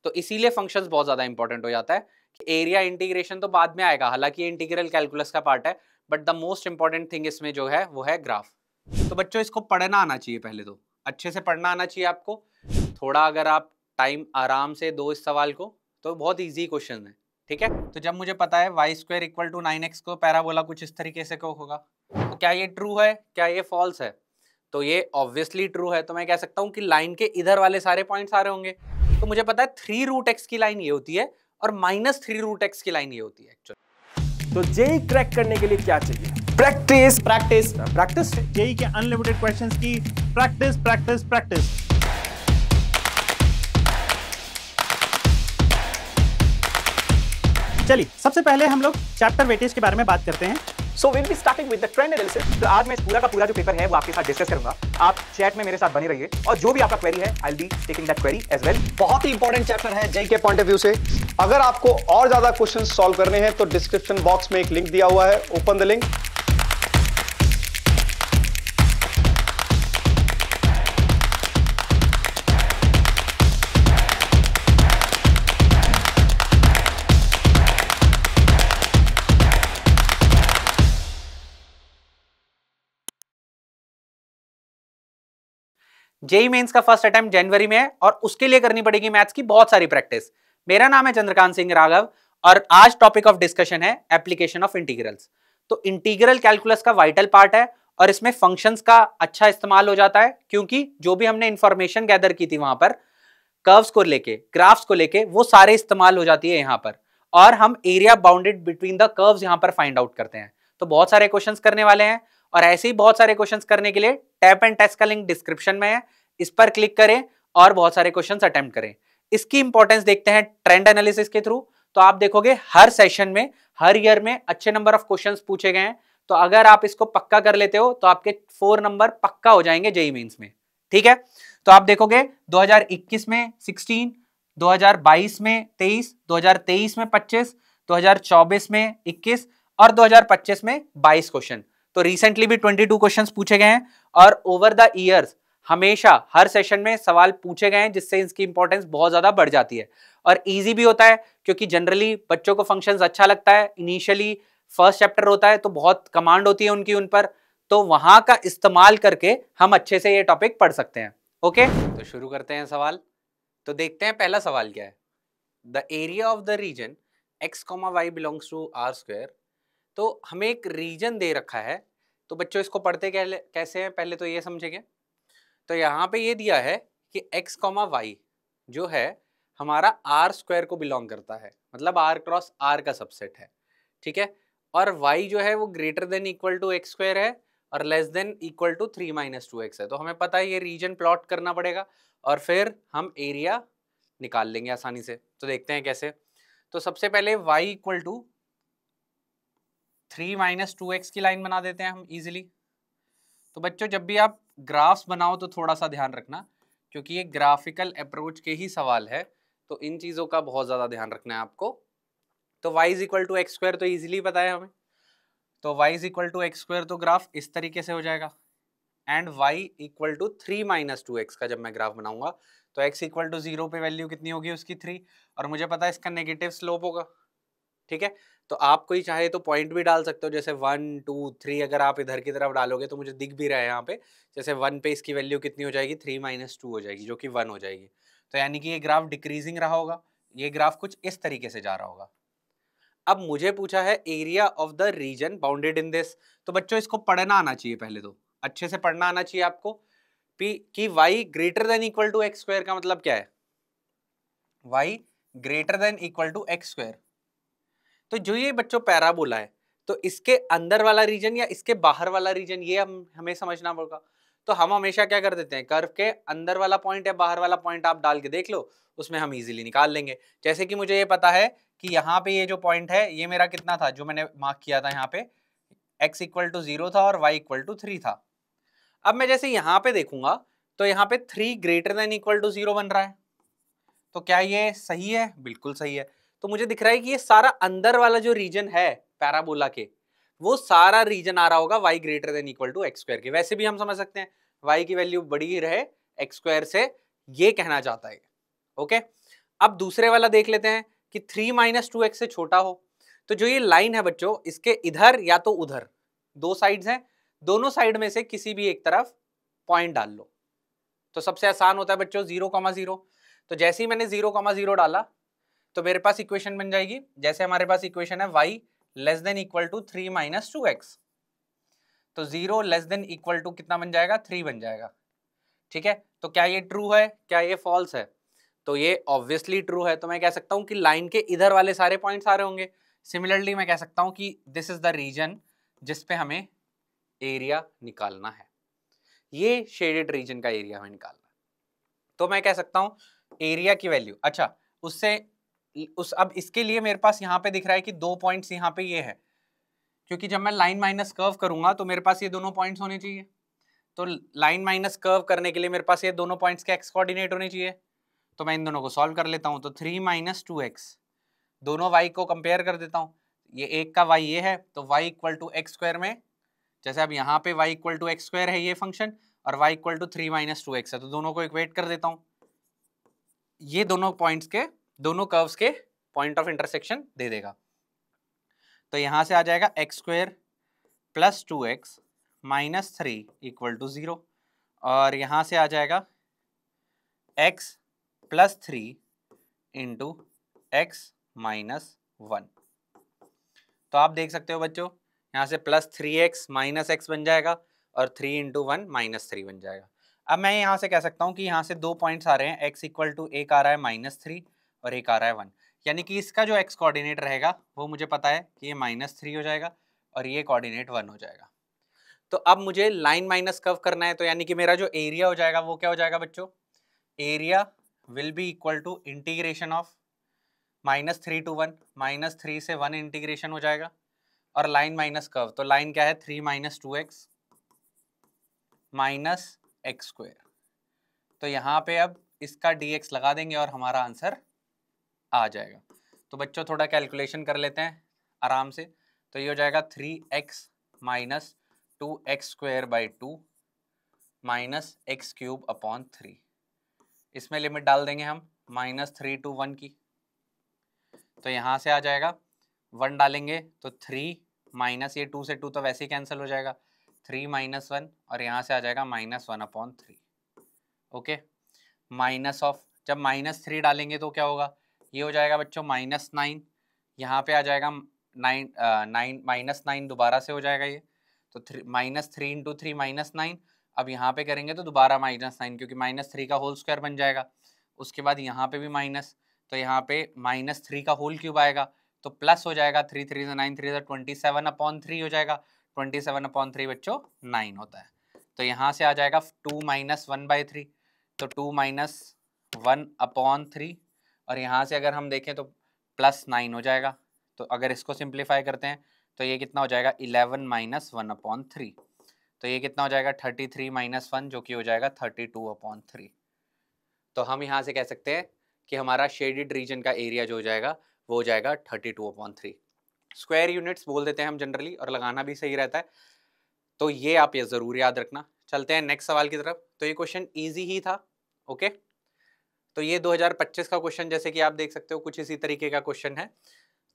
तो इसीलिए फंक्शंस बहुत ज्यादा इंपॉर्टेंट हो जाता है। एरिया इंटीग्रेशन तो बाद में आएगा, हालांकि ये इंटीग्रल कैलकुलस का पार्ट है, but the most important thing इसमें जो है वो है ग्राफ। तो बच्चों इसको पढ़ना आना चाहिए, पहले तो अच्छे से पढ़ना आना चाहिए आपको। थोड़ा अगर आप टाइम आराम से दो इस सवाल को तो बहुत इजी क्वेश्चन है, ठीक है। तो जब मुझे पता है Y square equal to 9x को पैराबोला कुछ इस तरीके से को होगा, तो क्या ये ट्रू है, क्या ये फॉल्स है? तो ये ऑब्वियसली ट्रू है। तो मैं कह सकता हूँ कि लाइन के इधर वाले सारे पॉइंट्स आ रहे होंगे। तो मुझे पता है 3√x की लाइन ये होती है और -3√x की लाइन ये होती है एक्चुअली। तो जेई क्रैक करने के लिए क्या चाहिए? Practice practice practice. जेई के अनलिमिटेड क्वेश्चंस की प्रैक्टिस प्रैक्टिस प्रैक्टिस। चलिए सबसे पहले हम लोग चैप्टर वेटेज के बारे में बात करते हैं। So will be starting with the trend analysis. तो आज मैं पूरा का पूरा जो पेपर है वो आपके साथ डिस्कस करूंगा। आप चैट में मेरे साथ बने रहिए और जो भी आपका क्वेरी है I will be taking that query as well. बहुत ही इंपॉर्टेंट चैप्टर है जेई के पॉइंट ऑफ व्यू से। अगर आपको और ज्यादा क्वेश्चंस सॉल्व करने हैं तो डिस्क्रिप्शन बॉक्स में एक लिंक दिया हुआ है, open the link. JEE mains का फर्स्ट अटेम्प्ट जनवरी में है और उसके लिए करनी पड़ेगी मैथ्स की बहुत सारी प्रैक्टिस। मेरा नाम है चंद्रकांत सिंह राघव और आज टॉपिक ऑफ डिस्कशन है एप्लीकेशन ऑफ इंटीग्रल्स। तो इंटीग्रल कैलकुलस का वाइटल पार्ट है और इसमें फंक्शंस का अच्छा इस्तेमाल हो जाता है, क्योंकि जो भी हमने इंफॉर्मेशन गैदर की थी वहां पर कर्व्स को लेके, ग्राफ्स को लेके, वो सारे इस्तेमाल हो जाती है यहाँ पर। और हम area bounded between the curves यहाँ पर फाइंड आउट करते हैं। तो बहुत सारे क्वेश्चंस करने वाले हैं और ऐसे ही बहुत सारे क्वेश्चंस करने के लिए टैप एंड टेस्ट का लिंक डिस्क्रिप्शन में है, इस पर क्लिक करें और बहुत सारे क्वेश्चंस अटेम्प्ट करें। इसकी इंपॉर्टेंस देखते हैं ट्रेंड एनालिसिस के थ्रू। तो आप देखोगे हर सेशन में, हर ईयर में अच्छे नंबर ऑफ क्वेश्चंस पूछे गए हैं। तो अगर आप इसको पक्का कर लेते हो तो आपके 4 नंबर पक्का हो जाएंगे जेईई मेंस में, ठीक है। तो आप देखोगे 2021 में 16, 2022 में 23, 2023 में 25, 2024 में 21 और 2025 में 22 क्वेश्चन। तो रिसेंटली भी 22 क्वेश्चंस पूछे गए हैं और ओवर द ईयर्स हमेशा हर सेशन में सवाल पूछे गए हैं, जिससे इसकी इंपॉर्टेंस बहुत ज्यादा बढ़ जाती है और इजी भी होता है, क्योंकि जनरली बच्चों को फंक्शंस अच्छा लगता है। इनिशियली फर्स्ट चैप्टर होता है तो बहुत कमांड होती है उनकी उन पर, तो वहां का इस्तेमाल करके हम अच्छे से ये टॉपिक पढ़ सकते हैं। ओके, तो शुरू करते हैं सवाल। तो देखते हैं पहला सवाल क्या है। The area of the region x, y belongs to R square. तो हमें एक रीजन दे रखा है, तो बच्चों इसको पढ़ते कैसे हैं पहले तो ये समझेंगे। तो यहाँ पे ये दिया है कि x, y जो है हमारा आर स्क्वायर को बिलोंग करता है, मतलब r क्रॉस r का सबसेट है, ठीक है। और y जो है वो greater than equal to x square है और less than equal to 3 - 2x है। तो हमें पता है ये रीजन प्लॉट करना पड़ेगा और फिर हम एरिया निकाल लेंगे आसानी से। तो देखते हैं कैसे। तो सबसे पहले y इक्वल टू 3 - 2x की लाइन बना देते हैं हम इजीली। तो बच्चों जब भी आप ग्राफ्स बनाओ तो थोड़ा सा ध्यान रखना, क्योंकि ये ग्राफिकल अप्रोच के ही सवाल है, तो इन चीज़ों का बहुत ज़्यादा ध्यान रखना है आपको। तो y is equal to x square तो ईजिली पता है हमें। तो y is equal to x square तो ग्राफ इस तरीके से हो जाएगा and y equal to 3 - 2x का जब मैं ग्राफ बनाऊंगा तो x इक्वल टू 0 पे वैल्यू कितनी होगी उसकी 3, और मुझे पता है इसका नेगेटिव स्लोप होगा, ठीक है। तो आप कोई चाहे तो पॉइंट भी डाल सकते हो, जैसे 1 2 3 अगर आप इधर की तरफ डालोगे तो मुझे दिख भी रहा है यहाँ पे, जैसे 1 पे इसकी वैल्यू कितनी हो जाएगी 3 - 2 हो जाएगी, जो कि 1 हो जाएगी। तो यानी कि ये ग्राफ डिक्रीजिंग रहा होगा, ये ग्राफ कुछ इस तरीके से जा रहा होगा। अब मुझे पूछा है area of the region bounded in this. तो बच्चों इसको पढ़ना आना चाहिए, पहले तो अच्छे से पढ़ना आना चाहिए आपको कि y greater than equal to x square का मतलब क्या है। y greater than equal to x square, तो जो ये बच्चों पैराबोला है तो इसके अंदर वाला रीजन या इसके बाहर वाला रीजन, ये हमें समझना होगा। तो हम हमेशा क्या कर देते हैं, कर्व के अंदर वाला पॉइंट या बाहर वाला पॉइंट आप डाल के देख लो, उसमें हम इजीली निकाल लेंगे। जैसे कि मुझे ये पता है कि यहाँ पे ये जो पॉइंट है ये मेरा कितना था, जो मैंने मार्क किया था यहाँ पे x इक्वल टू 0 था और y इक्वल टू 3 था। अब मैं जैसे यहाँ पे देखूंगा तो यहाँ पे 3 ग्रेटर देन इक्वल टू 0 बन रहा है। तो क्या ये सही है? बिल्कुल सही है। तो मुझे दिख रहा है कि ये सारा अंदर वाला जो रीजन है पैराबोला के, वो सारा रीजन आ रहा होगा y greater than equal to x square के। वैसे भी हम समझ सकते हैं y की वैल्यू बड़ी ही रहे एक्स स्क्वायर से, ये कहना चाहता है। ओके, अब दूसरे वाला देख लेते हैं कि 3 माइनस 2x से छोटा हो। तो जो ये लाइन है बच्चों, इसके इधर या तो उधर, दो साइड्स हैं, दोनों साइड में से किसी भी एक तरफ पॉइंट डाल लो। तो सबसे आसान होता है बच्चों 0,0। तो जैसे ही मैंने 0,0 डाला तो मेरे पास इक्वेशन बन जाएगी, जैसे हमारे पास इक्वेशन है y less than equal to 3 minus 2x, तो 0 लेस देन इक्वल टू कितना बन जाएगा, 3 बन जाएगा। ठीक है, तो क्या ये ट्रू है, क्या ये फॉल्स है? तो ये ऑब्वियसली ट्रू है। तो मैं कह सकता हूं कि लाइन के इधर वाले सारे पॉइंट्स आ रहे होंगे। सिमिलरली मैं कह सकता हूं कि दिस इज द रीजन जिस पे हमें एरिया निकालना है, ये शेडेड रीजन का एरिया हमें निकालना है। तो मैं कह सकता हूं एरिया की वैल्यू, अच्छा अब इसके लिए मेरे पास यहाँ पे दिख रहा है कि 2 पॉइंट्स यहाँ पे ये है, क्योंकि जब मैं लाइन माइनस कर्व करूंगा तो मेरे पास ये दोनों पॉइंट्स होने चाहिए। तो लाइन माइनस कर्व करने के लिए मेरे पास ये दोनों पॉइंट्स के एक्स कोऑर्डिनेट होने चाहिए। तो मैं इन दोनों को सॉल्व कर लेता हूं। तो 3 माइनस 2x, दोनों y को कंपेयर कर देता हूं। ये एक का y ये है, तो y equal to x square में, जैसे अब यहाँ पे y equal to x square है ये फंक्शन, और y equal to 3 minus 2x है, तो दोनों को इक्वेट कर देता हूँ। ये दोनों पॉइंट्स के, दोनों कर्व्स के पॉइंट ऑफ इंटरसेक्शन दे देगा। तो यहाँ से आ जाएगा x square plus 2x minus 3 equal to 0, और यहाँ से आ जाएगा x plus 3 into x minus 1। तो आप देख सकते हो बच्चों, यहाँ से प्लस 3x माइनस एक्स बन जाएगा और 3 इंटू 1 माइनस 3 बन जाएगा। अब मैं यहाँ से कह सकता हूँ कि यहाँ से 2 पॉइंट्स आ रहे हैं, x इक्वल टू एक आ रहा है माइनस 3 और एक आ रहा है 1, यानी कि इसका जो x कोऑर्डिनेट रहेगा वो मुझे पता है कि ये माइनस 3 हो जाएगा और ये कोऑर्डिनेट 1 हो जाएगा। तो अब मुझे लाइन माइनस कर्व करना है, तो यानी कि मेरा जो एरिया हो जाएगा वो क्या हो जाएगा बच्चों, area will be equal to integration of -3 to 1, -3 से 1 इंटीग्रेशन हो जाएगा, और लाइन माइनस कर्व, तो लाइन क्या है 3 minus 2x minus x square. तो यहाँ पे अब इसका dx लगा देंगे और हमारा आंसर आ जाएगा। तो बच्चों थोड़ा कैलकुलेशन कर लेते हैं आराम से। तो ये हो जाएगा 3x minus 2x square by 2 minus x cube upon 3। इसमें लिमिट डाल देंगे हम -3 to 1 की, तो यहाँ से आ जाएगा 1 डालेंगे तो 3 माइनस ये 2 से 2 तो वैसे ही कैंसिल हो जाएगा, 3 माइनस 1, और यहाँ से आ जाएगा -1 अपॉन 3। ओके, माइनस ऑफ, जब -3 डालेंगे तो क्या होगा, ये हो जाएगा बच्चों -9, यहाँ पे आ जाएगा 9 दोबारा से हो जाएगा ये, तो -3 इंटू 3 -9। अब यहाँ पे करेंगे तो दोबारा -9, क्योंकि -3 का होल स्क्वायर बन जाएगा। उसके बाद यहाँ पे भी माइनस, तो यहाँ पे -3 का होल क्यूब आएगा, तो प्लस हो जाएगा 3 3 से 9 3 27 अपॉन 3 हो जाएगा। 27 अपॉन 3 बच्चों 9 होता है। तो यहाँ से आ जाएगा 2 माइनस 1/3, तो 2 माइनस 1 अपॉन 3, और यहाँ से अगर हम देखें तो +9 हो जाएगा। तो अगर इसको सिंप्लीफाई करते हैं तो ये कितना हो जाएगा 11 माइनस 1 अपॉन 3, तो ये कितना हो जाएगा 33 माइनस 1, जो कि हो जाएगा 32 अपॉन 3। तो हम यहाँ से कह सकते हैं कि हमारा शेडेड रीजन का एरिया जो हो जाएगा वो हो जाएगा 32 अपॉन 3। स्क्वायर यूनिट्स बोल देते हैं हम जनरली, और लगाना भी सही रहता है, तो ये आप ये ज़रूर याद रखना। चलते हैं नेक्स्ट सवाल की तरफ। तो ये क्वेश्चन ईजी ही था। ओके, तो ये 2025 का क्वेश्चन, जैसे कि आप देख सकते हो कुछ इसी तरीके का क्वेश्चन है।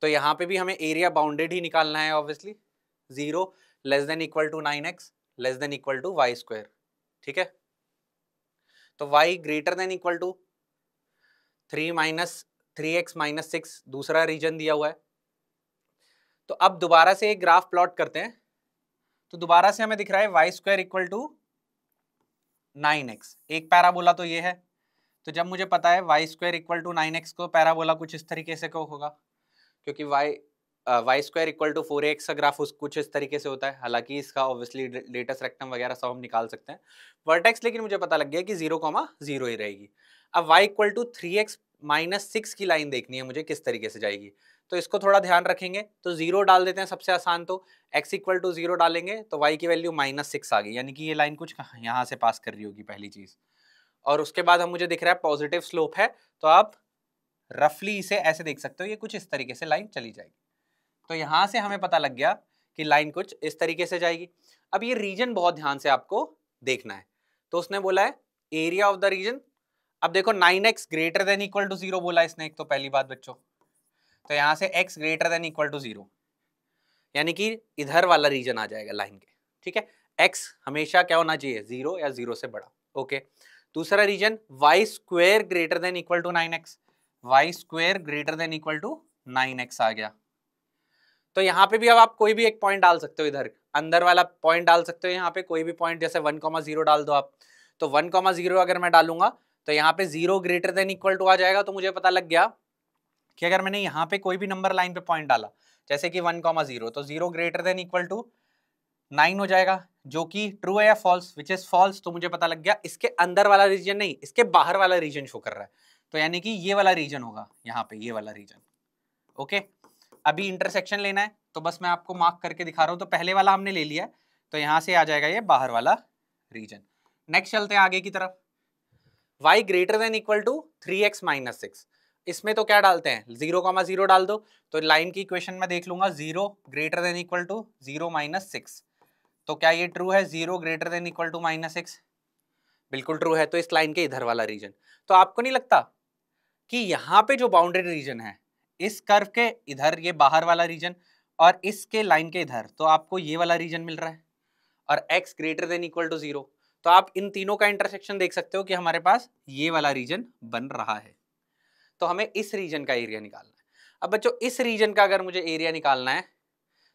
तो यहाँ पे भी हमें एरिया बाउंडेड ही निकालना है obviously. 0 less than equal to 9x less than equal to y square. ठीक है, तो y greater than equal to 3x minus 6 दूसरा रीजन दिया हुआ है। तो अब दोबारा से एक ग्राफ प्लॉट करते हैं। तो दोबारा से हमें दिख रहा है Y square equal to 9x, एक पैराबोला तो ये है। तो जब मुझे पता है Y square equal to 9x को पैराबोला कुछ इस तरीके से को होगा, क्योंकि Y square equal to 4x का ग्राफ कुछ इस तरीके से होता है। हालांकि इसका ऑब्वियसली लेटेस्ट रेक्टम वगैरह सब हम निकाल सकते हैं वर्टेक्स, लेकिन मुझे पता लग गया कि 0,0 ही रहेगी। अब y equal to 3x minus 6 की लाइन देखनी है मुझे किस तरीके से जाएगी, तो इसको थोड़ा ध्यान रखेंगे। तो 0 डाल देते हैं सबसे आसान, तो x इक्वल टू 0 डालेंगे तो y की वैल्यू -6 आ गई, यानी कि ये लाइन कुछ यहाँ से पास कर रही होगी पहली चीज़। और उसके बाद हम मुझे दिख रहा है पॉजिटिव स्लोप है, तो आप रफली इसे ऐसे देख सकते हो, ये कुछ इस तरीके से लाइन चली जाएगी। तो यहाँ से हमें पता लग गया कि लाइन कुछ इस तरीके से जाएगी। अब ये रीजन बहुत ध्यान से आपको देखना है। तो उसने बोला है एरिया ऑफ द रीजन, अब देखो 9x greater than equal to 0 बोला इसने, एक तो पहली बात बच्चों, तो यहां से x greater than equal to 0 यानी कि इधर वाला रीजन आ जाएगा लाइन के, ठीक है। x हमेशा क्या होना चाहिए, 0 या 0 से बड़ा, ओके। दूसरा region y square greater than equal to 9x, y square greater than equal to 9x आ गया। तो यहाँ पे भी अब आप कोई भी एक पॉइंट डाल सकते हो, इधर अंदर वाला पॉइंट डाल सकते हो, यहाँ पे कोई भी पॉइंट, जैसे 1,0 डाल दो आप, तो 1,0 अगर मैं डालूंगा तो यहाँ पे 0 ग्रेटर देन इक्वल टू आ जाएगा। तो मुझे पता लग गया कि अगर मैंने यहाँ पे कोई भी नंबर लाइन पे पॉइंट डाला जैसे कि 1,0 तो 0 ग्रेटर देन इक्वल टू 9 हो जाएगा, जो कि ट्रू है या फॉल्स, विच इज फॉल्स। तो मुझे पता लग गया इसके अंदर वाला रीजन नहीं, इसके बाहर वाला रीजन शो कर रहा है, तो यानी कि ये वाला रीजन होगा यहाँ पे, ये वाला रीजन, ओके। अभी इंटरसेक्शन लेना है तो बस मैं आपको मार्क करके दिखा रहा हूँ। तो पहले वाला हमने ले लिया, तो यहाँ से आ जाएगा ये बाहर वाला रीजन। नेक्स्ट चलते हैं आगे की तरफ, y greater than equal to 3x minus 6। इसमें तो क्या डालते हैं, 0,0 डाल दो, तो लाइन की इक्वेशन में देख लूंगा 0 greater than equal to 0 minus 6। तो क्या ये ट्रू है, 0 greater than equal to minus 6? बिल्कुल ट्रू है। तो इस लाइन के इधर वाला रीजन, तो आपको नहीं लगता कि यहाँ पे जो बाउंड्री रीजन है, इस कर्व के इधर ये बाहर वाला रीजन और इसके लाइन के इधर, तो आपको ये वाला रीजन मिल रहा है, और x greater than equal to 0, तो आप इन तीनों का इंटरसेक्शन देख सकते हो कि हमारे पास ये वाला रीजन बन रहा है। तो हमें इस रीजन का एरिया निकालना है। अब बच्चों इस रीजन का अगर मुझे एरिया निकालना है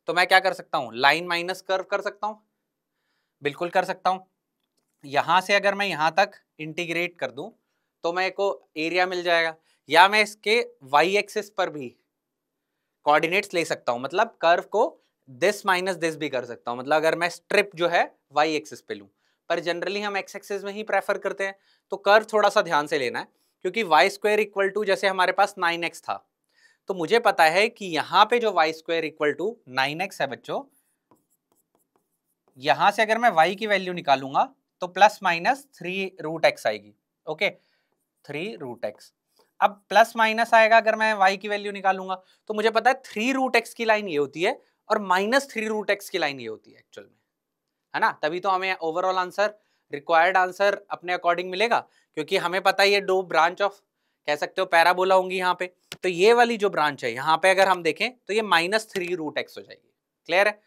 तो मैं क्या कर सकता हूँ, लाइन माइनस कर्व कर सकता हूँ, बिल्कुल कर सकता हूँ। यहां से अगर मैं यहां तक इंटीग्रेट कर दूं तो मेरे को एरिया मिल जाएगा, या मैं इसके y एक्सिस पर भी कोऑर्डिनेट्स ले सकता हूं, मतलब कर्व को दिस माइनस दिस भी कर सकता हूं, मतलब अगर मैं स्ट्रिप जो है y एक्सिस पे लूं, पर जनरली हम x एक्सिस में ही प्रेफर करते हैं। तो कर्व थोड़ा सा ध्यान से लेना है, क्योंकि y स्क्वायर इक्वल टू, जैसे हमारे पास 9x था, तो मुझे पता है कि यहाँ पे जो y square equal to 9x है बच्चों, यहां से अगर मैं y की वैल्यू निकालूंगा तो प्लस माइनस 3 रूट एक्स आएगी, ओके, 3 रूट एक्स। अब प्लस माइनस आएगा अगर मैं y की वैल्यू निकालूंगा, तो मुझे पता है 3 रूट एक्स की लाइन ये होती है और माइनस 3 रूट एक्स की लाइन ये होती है एक्चुअल में, है ना। तभी तो हमें ओवरऑल आंसर, रिक्वायर्ड आंसर अपने अकॉर्डिंग मिलेगा, क्योंकि हमें पता है ये दो ब्रांच ऑफ, कह सकते हो पैराबोला होंगी यहाँ पे। तो ये वाली जो ब्रांच है यहाँ पे अगर हम देखें तो ये माइनस 3 रूट एक्स हो जाएगी, क्लियर है।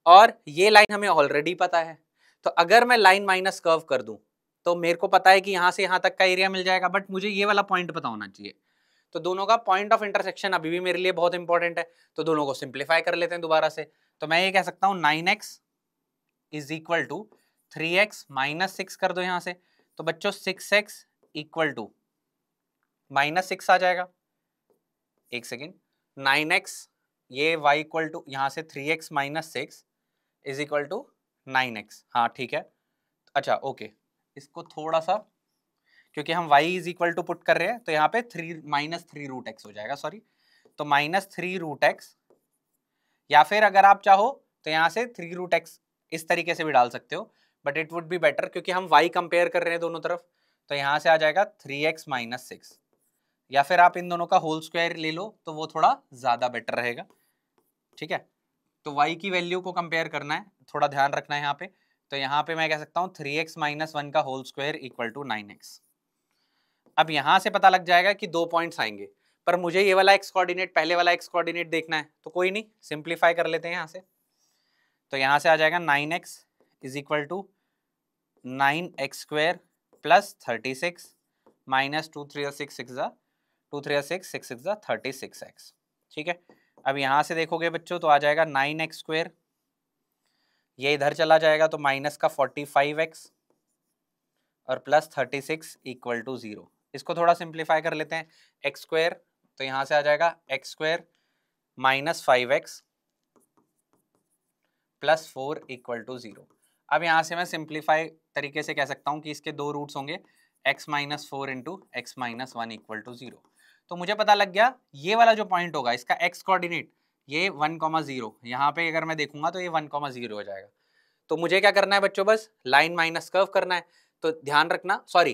और ये लाइन हमें ऑलरेडी पता है, तो अगर मैं लाइन माइनस कर्व कर दूं तो मेरे को पता है कि यहां से यहां तक का एरिया मिल जाएगा, बट मुझे ये वाला पॉइंट पता होना चाहिए। तो दोनों का पॉइंट ऑफ इंटरसेक्शन अभी भी मेरे लिए बहुत इंपॉर्टेंट है, तो दोनों को सिंप्लीफाई कर लेते हैं दोबारा से। तो मैं ये कह सकता हूँ 9x is equal to 3x minus 6 कर दो यहाँ से, तो बच्चों 6x इक्वल टू माइनस 6 आ जाएगा। एक सेकेंड, 9x ये y इक्वल टू यहाँ से 3x minus 6 is equal to 9x, हाँ ठीक है। अच्छा ओके, इसको थोड़ा सा, क्योंकि हम y is equal to put कर रहे हैं, तो यहाँ पे 3 माइनस 3 रूट एक्स हो जाएगा, सॉरी, तो माइनस 3 रूट एक्स, या फिर अगर आप चाहो तो यहाँ से 3 रूट एक्स इस तरीके से भी डाल सकते हो, but it would be better, क्योंकि हम y कंपेयर कर रहे हैं दोनों तरफ। तो यहाँ से आ जाएगा 3x माइनस 6, या फिर आप इन दोनों का होल स्क्वायर ले लो तो वो थोड़ा ज़्यादा बेटर रहेगा, ठीक है। तो y की वैल्यू को कंपेयर करना है, थोड़ा ध्यान रखना है यहाँ पे। तो यहाँ पे मैं कह सकता हूँ 3x माइनस 1 का whole square equal to 9x। अब यहाँ से पता लग जाएगा कि 2 पॉइंट्स आएंगे, पर मुझे ये वाला x कोऑर्डिनेट, पहले वाला x कोऑर्डिनेट देखना है, तो कोई नहीं, सिंप्लीफाई कर लेते हैं यहाँ से। तो यहाँ से आ जाएगा 9x is equal to 9x square plus 36 minus 2 3 6 6 2 3 6 6 6 36x, ठीक है। अब यहाँ से देखोगे बच्चों तो आ जाएगा 9x स्क्वायर, ये इधर चला जाएगा तो माइनस का 45x और प्लस 36 इक्वल टू 0। इसको थोड़ा सिंप्लीफाई कर लेते हैं, x स्क्वायर, तो यहाँ से आ जाएगा x square minus 5x plus 4 equal to 0। अब यहाँ से मैं सिंप्लीफाई तरीके से कह सकता हूँ कि इसके 2 रूट्स होंगे, x minus 4 into x minus 1 equal to 0। तो मुझे पता लग गया ये वाला जो पॉइंट होगा इसका x कोऑर्डिनेट ये 1,0, यहाँ पे अगर मैं देखूंगा तो ये 1,0 हो जाएगा। तो मुझे क्या करना है बच्चों, बस लाइन माइनस कर्व करना है। तो ध्यान रखना, सॉरी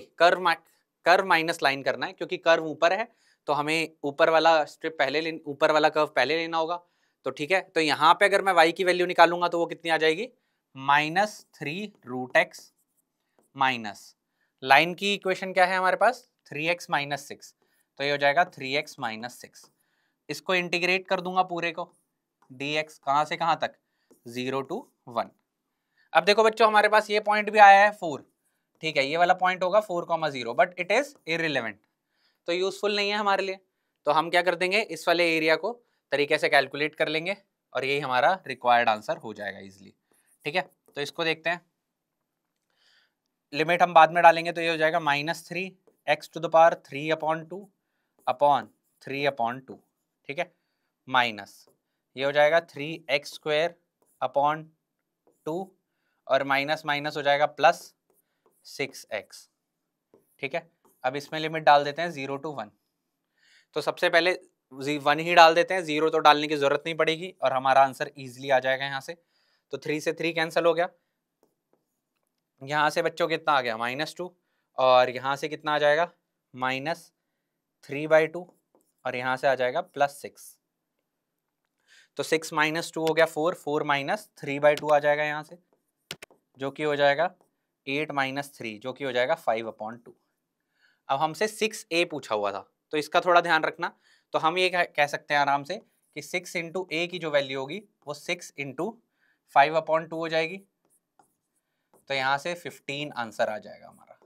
कर्व माइनस लाइन करना है, क्योंकि कर्व ऊपर है तो हमें ऊपर वाला स्ट्रिप पहले ऊपर वाला कर्व पहले लेना होगा। तो ठीक है, तो यहाँ पे अगर मैं y की वैल्यू निकालूंगा तो वो कितनी आ जाएगी, minus 3 root x minus, line की इक्वेशन क्या है हमारे पास 3x माइनस 6, तो ये हो जाएगा 3x माइनस 6। इसको इंटीग्रेट कर दूंगा पूरे को, dx कहाँ से कहाँ तक, 0 to 1। अब देखो बच्चों हमारे पास ये पॉइंट भी आया है 4, ठीक है, ये वाला पॉइंट होगा 4,0, बट इट इज इररिलेवेंट, तो यूजफुल नहीं है हमारे लिए। तो हम क्या कर देंगे, इस वाले एरिया को तरीके से कैलकुलेट कर लेंगे और यही हमारा रिक्वायर्ड आंसर हो जाएगा इजिली, ठीक है। तो इसको देखते हैं, लिमिट हम बाद में डालेंगे, तो ये हो जाएगा -3x to the power 3/2 upon 3/2, ठीक है, माइनस ये हो जाएगा 3x² अपॉन 2 और माइनस माइनस हो जाएगा प्लस 6x, ठीक है। अब इसमें लिमिट डाल देते हैं 0 to 1, तो सबसे पहले 1 ही डाल देते हैं, 0 तो डालने की जरूरत नहीं पड़ेगी और हमारा आंसर इजीली आ जाएगा यहाँ से। तो 3 से 3 कैंसिल हो गया, यहाँ से बच्चों कितना आ गया -2 और यहाँ से कितना आ जाएगा -3/2 और यहाँ से आ जाएगा +6, तो 6 - 2 हो गया 4, 4 - 3/2 आ जाएगा यहाँ से, जो कि हो जाएगा 8 - 3, जो कि हो जाएगा 5/2। अब हमसे 6a पूछा हुआ था, तो इसका थोड़ा ध्यान रखना। तो हम ये कह सकते हैं आराम से कि 6 × a की जो वैल्यू होगी वो 6 × 5/2 हो जाएगी, तो यहाँ से 15 आंसर आ जाएगा हमारा।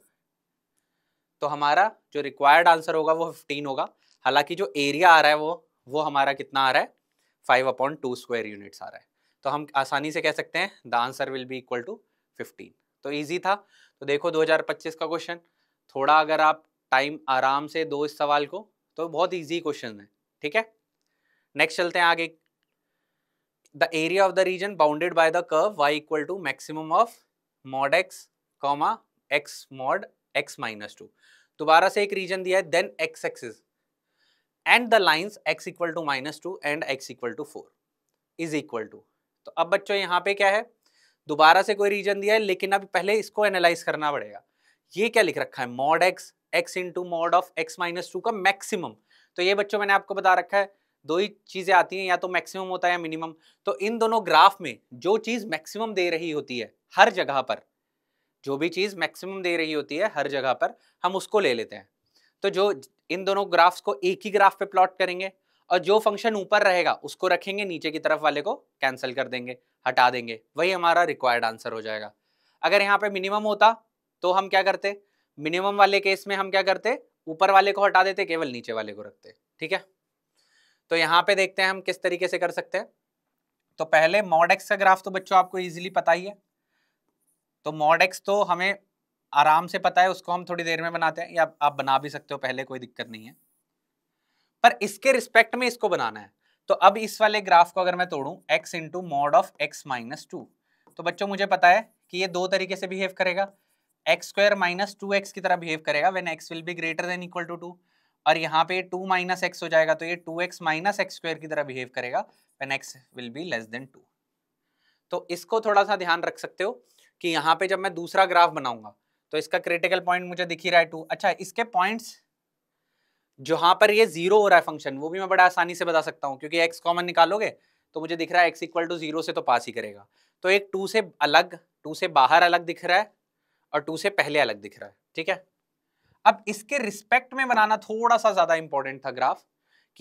तो हमारा जो रिक्वायर्ड आंसर होगा वो 15 होगा, हालांकि जो एरिया आ रहा है वो हमारा कितना आ रहा है, 5/2 स्क्वायर यूनिट्स आ रहा है। तो हम आसानी से कह सकते हैं the answer will be equal to 15। तो इजी था। तो देखो 2025 का क्वेश्चन, थोड़ा अगर आप टाइम आराम से दो इस सवाल को तो बहुत इजी क्वेश्चन है, ठीक है। नेक्स्ट चलते हैं आगे। The area of the region bounded by the curve y equal to maximum of mod x, x mod x -2। दोबारा से एक रीजन दिया है, then x axis and the lines x equal to -2 and x equal to 4 is equal to. तो अब बच्चों यहाँ पे क्या है, दोबारा से कोई रीजन दिया है, लेकिन अब पहले इसको एनालाइज करना पड़ेगा। ये क्या लिख रखा है, mod x, x into mod of x -2 का मैक्सिमम। तो ये बच्चों मैंने आपको बता रखा है, दो ही चीजें आती हैं, या तो मैक्सिमम होता है या मिनिमम। तो इन दोनों ग्राफ में जो चीज मैक्सिमम दे रही होती है हर जगह पर, जो भी चीज मैक्सिमम दे रही होती है हर जगह पर, हम उसको ले लेते हैं। तो जो इन दोनों ग्राफ्स को एक ही ग्राफ पे प्लॉट करेंगे और जो फंक्शन ऊपर रहेगा उसको रखेंगे, नीचे की तरफ वाले को कैंसिल कर देंगे, हटा देंगे, वही हमारा रिक्वायर्ड आंसर हो जाएगा। अगर यहाँ पे मिनिमम होता तो हम क्या करते, मिनिमम वाले केस में हम क्या करते, ऊपर वाले को हटा देते, केवल नीचे वाले को रखते, ठीक है। तो यहाँ पे देखते हैं हम किस तरीके से कर सकते हैं। तो पहले mod x का ग्राफ तो बच्चों आपको इजीली पता ही है, तो mod x तो हमें आराम से पता है, उसको हम थोड़ी देर में बनाते हैं, या आप बना भी सकते हो पहले, कोई दिक्कत नहीं है, पर इसके रिस्पेक्ट में इसको बनाना है। तो अब इस वाले ग्राफ को अगर मैं तोड़ूं, x into mod of x -2, तो बच्चों मुझे पता है कि ये दो तरीके से बिहेव करेगा, x² - 2x की तरह बिहेव करेगा when x will be greater than equal to 2, और यहाँ पे 2 - x हो जाएगा, तो ये 2x - x² की तरह बिहेव करेगा when x will be less than 2। तो इसको थोड़ा सा ध्यान रख सकते हो कि यहाँ पे जब मैं दूसरा ग्राफ बनाऊंगा तो इसका क्रिटिकल पॉइंट मुझे दिख ही रहा है 2। अच्छा, इसके पॉइंट्स जहां पर ये 0 हो रहा है फंक्शन, वो भी मैं बड़ा आसानी से बता सकता हूँ, क्योंकि x कॉमन निकालोगे तो मुझे दिख रहा है x इक्वल टू 0 से तो पास ही करेगा। तो एक 2 से अलग, 2 से बाहर अलग दिख रहा है और 2 से पहले अलग दिख रहा है, ठीक है। अब इसके रिस्पेक्ट में बनाना थोड़ा सा ज्यादा इंपॉर्टेंट था ग्राफ,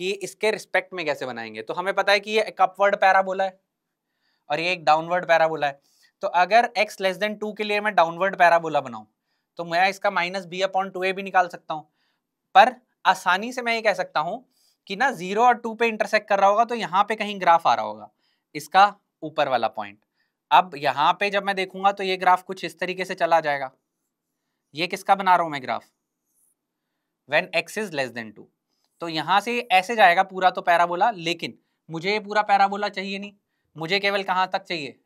कि इसके रिस्पेक्ट में कैसे बनाएंगे। तो हमें पता है कि ये एक अपवर्ड पैराबोला है और ये एक डाउनवर्ड पैराबोला है। तो अगर x लेस देन 2 के लिए मैं डाउनवर्ड पैराबोला बनाऊं तो मैं इसका -b/2a भी निकाल सकता हूं, पर आसानी से मैं ये कह सकता हूं कि ना 0 और 2 पे इंटरसेक्ट कर रहा होगा, तो यहाँ पे कहीं ग्राफ आ रहा होगा, इसका ऊपर वाला पॉइंट। अब यहाँ पे जब मैं देखूंगा तो ये ग्राफ कुछ इस तरीके से चला जाएगा। ये किसका बना रहा हूं मैं graph, when x is less than 2। तो यहाँ से ऐसे जाएगा पूरा तो पैराबोला, लेकिन मुझे ये पूरा पैराबोला चाहिए नहीं, मुझे केवल कहाँ तक चाहिए,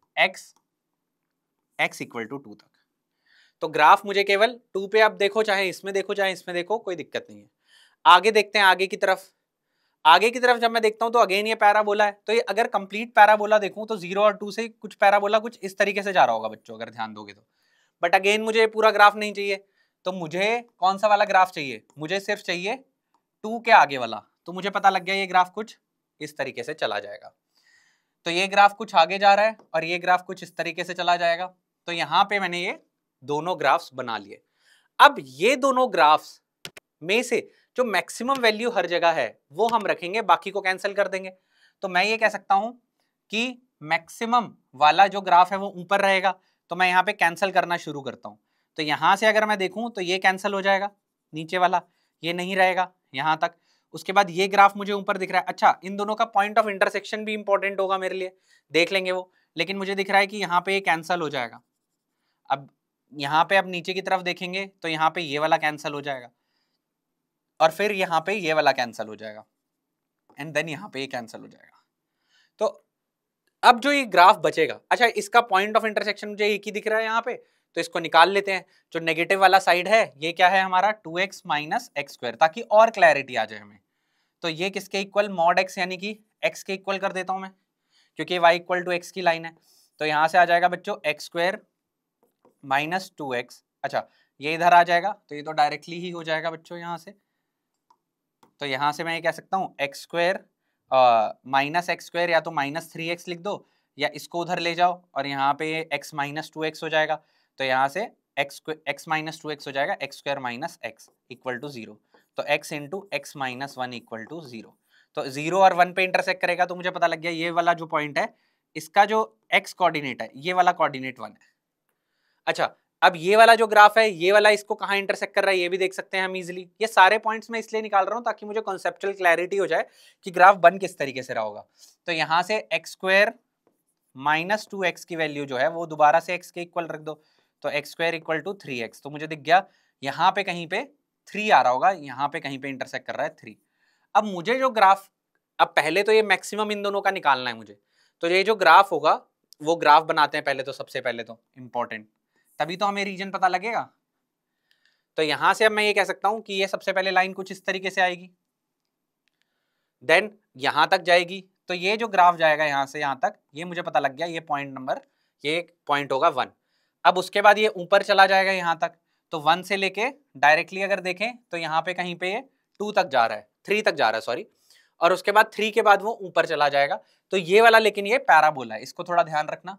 x इक्वल टू 2 तक। तो ग्राफ मुझे केवल 2 पे, आप देखो चाहे इसमें देखो चाहे इसमें देखो, कोई दिक्कत नहीं है। आगे देखते हैं, आगे की तरफ। आगे की तरफ जब मैं देखता हूं तो अगेन ये पैराबोला है। तो ये अगर कंप्लीट पैराबोला देखूं तो 0 और 2 से कुछ पैराबोला कुछ इस तरीके से जा रहा होगा बच्चों, अगर ध्यान दोगे तो। बट अगेन मुझे पूरा ग्राफ नहीं चाहिए, तो मुझे कौन सा वाला ग्राफ चाहिए, मुझे सिर्फ चाहिए 2 के आगे वाला। तो मुझे पता लग गया ये ग्राफ कुछ इस तरीके से चला जाएगा। तो ये ग्राफ कुछ आगे जा रहा है और ये ग्राफ कुछ इस तरीके से चला जाएगा। तो यहाँ पे मैंने ये दोनों ग्राफ्स बना लिए। अब ये दोनों ग्राफ्स में से जो मैक्सिमम वैल्यू हर जगह है वो हम रखेंगे, बाकी को कैंसिल कर देंगे। तो मैं ये कह सकता हूं कि मैक्सिमम वाला जो ग्राफ है वो ऊपर रहेगा, तो मैं यहाँ पे कैंसिल करना शुरू करता हूँ। तो यहाँ से अगर मैं देखूँ तो ये कैंसिल हो जाएगा, नीचे वाला ये नहीं रहेगा यहाँ तक। उसके बाद ये ग्राफ मुझे ऊपर दिख रहा है। अच्छा, इन दोनों का पॉइंट ऑफ इंटरसेक्शन भी इंपॉर्टेंट होगा मेरे लिए, देख लेंगे वो। लेकिन मुझे दिख रहा है कि यहाँ पे ये कैंसिल हो जाएगा। अब यहाँ पे अब नीचे की तरफ देखेंगे तो यहाँ पे ये वाला कैंसिल हो जाएगा, और फिर यहाँ पे ये वाला कैंसिल हो जाएगा, एंड देन यहाँ पे ये कैंसिल हो जाएगा। तो अब जो ये ग्राफ बचेगा, अच्छा इसका पॉइंट ऑफ इंटरसेक्शन मुझे एक ही दिख रहा है यहाँ पे, तो इसको निकाल लेते हैं। जो नेगेटिव वाला साइड है ये क्या है हमारा 2x माइनस एक्स स्क्वायर, ताकि और क्लैरिटी आ जाए हमें। तो ये किसके इक्वल, मॉड x यानी कि x के इक्वल कर देता हूं मैं, क्योंकि y इक्वल टू x की लाइन है। तो यहां से आ जाएगा बच्चों एक्स स्क्वायर माइनस 2x। अच्छा ये इधर आ जाएगा तो ये तो डायरेक्टली ही हो जाएगा बच्चों यहाँ से। तो यहाँ से मैं ये कह सकता हूँ x square minus x square, या तो माइनस 3x लिख दो, या इसको उधर ले जाओ और यहाँ पे x माइनस 2x हो जाएगा। तो यहाँ से x माइनस 2x हो जाएगा x square minus x equal to 0। तो x into x minus 1 equal to 0। तो 0 और 1 पे इंटरसेक्ट करेगा, तो मुझे पता लग गया ये वाला जो पॉइंट है इसका जो x कोऑर्डिनेट है ये वाला कोऑर्डिनेट 1 है। अच्छा अब ये वाला जो ग्राफ है ये वाला इसको कहाँ इंटरसेक्ट कर रहा है ये भी देख सकते हैं हम इजीली। ये सारे पॉइंट्स मैं इसलिए निकाल रहा हूँ ताकि मुझे कॉन्सेप्चुअल क्लैरिटी हो जाए कि ग्राफ बन किस तरीके से रहा होगा। तो यहाँ से एक्स स्क्वायर माइनस 2x की वैल्यू जो है वो दोबारा से x के इक्वल रख दो, तो x square equal to 3x। तो मुझे दिख गया यहाँ पे कहीं पे 3 आ रहा होगा, यहाँ पे कहीं पे इंटरसेक्ट कर रहा है 3। अब मुझे जो ग्राफ, अब पहले तो ये मैक्सिमम इन दोनों का निकालना है मुझे, तो ये जो ग्राफ होगा वो ग्राफ बनाते हैं पहले तो, सबसे पहले तो इंपॉर्टेंट, तभी तो हमें रीजन पता लगेगा। तो यहां से अब मैं ये कह सकता हूं कि ये सबसे पहले लाइन कुछ इस तरीके से आएगी, देन यहां तक जाएगी। तो ये जो ग्राफ जाएगा यहां से यहां तक, ये मुझे पता लग गया ये पॉइंट नंबर, ये पॉइंट होगा 1। अब उसके बाद ये ऊपर चला जाएगा यहां तक, तो 1 से लेके डायरेक्टली अगर देखें तो यहाँ पे कहीं पे ये 2 तक जा रहा है, 3 तक जा रहा है सॉरी, और उसके बाद 3 के बाद वो ऊपर चला जाएगा। तो ये वाला लेकिन ये पैराबोला है, इसको थोड़ा ध्यान रखना।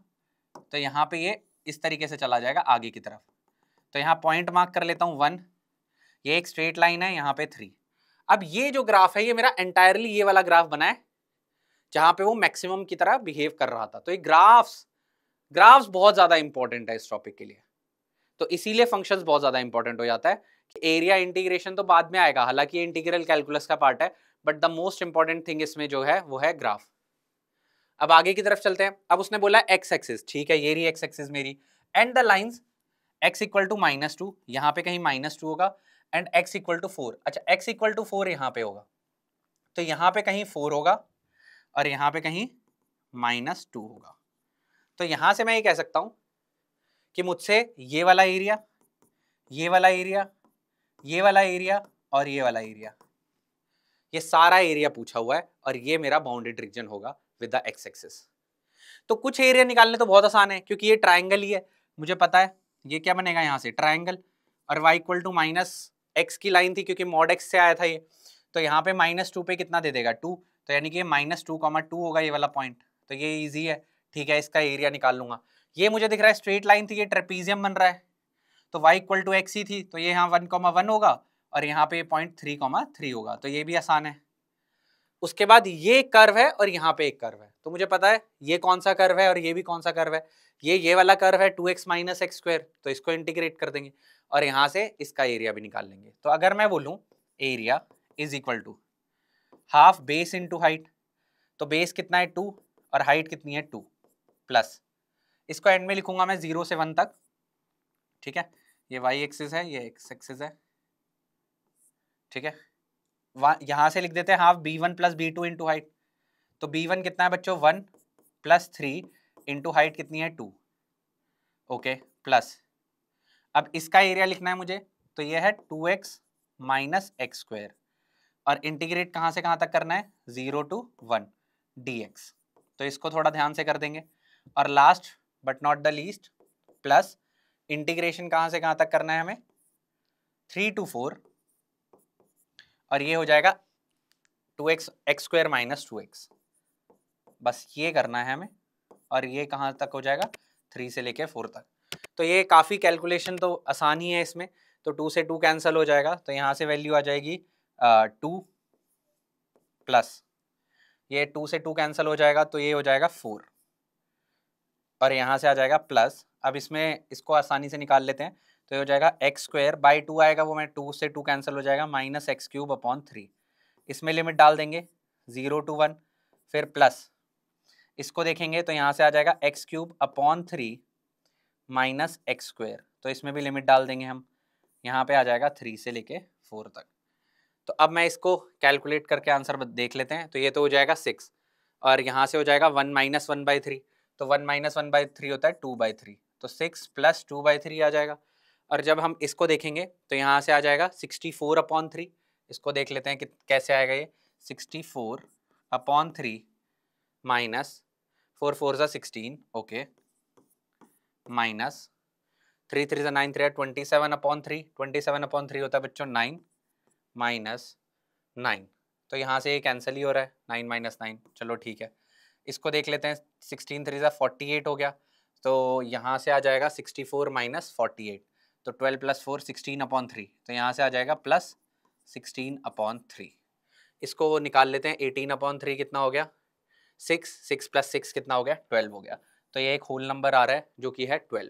तो यहाँ पे ये इस तरीके से चला जाएगा आगे की तरफ। तो यहाँ पॉइंट मार्क कर लेता हूँ 1, ये एक स्ट्रेट लाइन है, यहाँ पे 3। अब ये जो ग्राफ है ये मेरा एंटायरली ये वाला ग्राफ बना है जहां पे वो मैक्सिमम की तरह बिहेव कर रहा था। तो ये ग्राफ्स बहुत ज्यादा इंपॉर्टेंट है इस टॉपिक के लिए, तो इसीलिए फंक्शंस बहुत ज्यादा इंपॉर्टेंट हो जाता है। कि एरिया इंटीग्रेशन तो बाद में आएगा, हालांकि ये इंटीग्रल कैलकुलस का पार्ट है, but the most important thing इसमें जो है वो है ग्राफ। अब आगे की तरफ चलते हैं। अब उसने बोला एक्स एक्सिस, ठीक है ये रही एक्स एक्सिस मेरी, and the lines x equal to -2, यहाँ पे कहीं -2 होगा, एंड x इक्वल टू 4। अच्छा x इक्वल टू 4 यहाँ पे होगा, तो यहाँ पे कहीं 4 होगा और यहाँ पे कहीं -2 होगा। तो यहाँ से मैं ये कह सकता हूँ कि मुझसे ये वाला एरिया, ये वाला एरिया, ये वाला एरिया और ये वाला एरिया, ये सारा एरिया पूछा हुआ है, और ये मेरा बाउंडेड रीजन होगा विद द एक्स एक्सिस। तो कुछ एरिया निकालने तो बहुत आसान है, क्योंकि ये ट्राइंगल ही है, मुझे पता है ये क्या बनेगा यहाँ से ट्राइंगल, और y इक्वल टू -x की लाइन थी क्योंकि मॉड x से आया था ये, तो यहाँ पे -2 पे कितना दे देगा 2, तो यानी कि -2,2 होगा ये वाला पॉइंट। तो ये इजी है, ठीक है, इसका एरिया निकाल लूंगा। ये मुझे दिख रहा है स्ट्रेट लाइन थी, ये ट्रेपीजियम बन रहा है, तो y इक्वल टू x ही थी, तो ये यहाँ 1,1 होगा और यहाँ पे पॉइंट 3,3 होगा, तो ये भी आसान है। उसके बाद ये कर्व है और यहाँ पे एक कर्व है, तो मुझे पता है ये कौन सा कर्व है और ये भी कौन सा कर्व है, ये वाला कर्व है 2x माइनस एक्स स्क्वायर, तो इसको इंटीग्रेट कर देंगे और यहाँ से इसका एरिया भी निकाल लेंगे। तो अगर मैं बोलूँ area is equal to half base into height, तो बेस कितना है 2 और हाइट कितनी है 2, प्लस इसको एंड में लिखूंगा मैं 0 से 1 तक, ठीक है, ये y एक्सिस है, ये x एक्सिस है, ठीक है। यहाँ से लिख देते हैं half b1 plus b2 into height, तो b1 कितना है बच्चों 1 प्लस 3 इंटू हाइट कितनी है 2, ओके, प्लस अब इसका एरिया लिखना है मुझे, तो ये है 2x माइनस एक्स स्क्वायर, और इंटीग्रेट कहाँ से कहाँ तक करना है 0 to 1 dx, तो इसको थोड़ा ध्यान से कर देंगे। और last but not the least plus integration कहाँ से कहाँ तक करना है हमें 3 to 4, और ये हो जाएगा 2x x square minus 2x, बस ये करना है हमें, और ये कहाँ तक हो जाएगा 3 से लेके 4 तक। तो ये काफ़ी कैलकुलेशन तो आसान ही है इसमें, तो 2 से 2 कैंसिल हो जाएगा, तो यहाँ से वैल्यू आ जाएगी 2 प्लस ये 2 से 2 कैंसिल हो जाएगा, तो ये हो जाएगा 4 और यहाँ से आ जाएगा प्लस। अब इसमें इसको आसानी से निकाल लेते हैं, तो ये हो जाएगा एक्स स्क्वायर बाई 2 आएगा, वो मैं 2 से 2 कैंसिल हो जाएगा, माइनस एक्स क्यूब अपॉन 3। इसमें लिमिट डाल देंगे 0 to 1, फिर प्लस इसको देखेंगे तो यहाँ से आ जाएगा x cube upon 3 minus x square, तो इसमें भी लिमिट डाल देंगे हम, यहाँ पे आ जाएगा 3 से लेके 4 तक। तो अब मैं इसको कैलकुलेट करके आंसर देख लेते हैं, तो ये तो हो जाएगा 6 और यहाँ से हो जाएगा 1 माइनस 1/3, तो 1 माइनस 1/3 होता है 2/3, तो 6 प्लस 2/3 आ जाएगा। और जब हम इसको देखेंगे तो यहाँ से आ जाएगा 64 अपॉन 3, इसको देख लेते हैं कि कैसे आएगा ये 64 अपॉन 3 माइनस 4 4 ज़ा 16, ओके, माइनस 3 3 ज़ा 9 3 27 अपॉन 3, 27 अपॉन 3 होता है बच्चों 9 माइनस 9, तो यहाँ से ये कैंसिल ही हो रहा है 9 माइनस 9, चलो ठीक है। इसको देख लेते हैं 16 3 ज़ा 48 हो गया, तो यहाँ से आ जाएगा 64 माइनस 48, तो 12 प्लस 4 16 अपॉन 3, तो यहाँ से आ जाएगा प्लस 16 अपॉन 3। इसको निकाल लेते हैं 18 अपॉन 3 कितना हो गया 6, 6 प्लस 6 कितना हो गया 12 हो गया, तो ये एक होल नंबर आ रहा है जो कि है 12।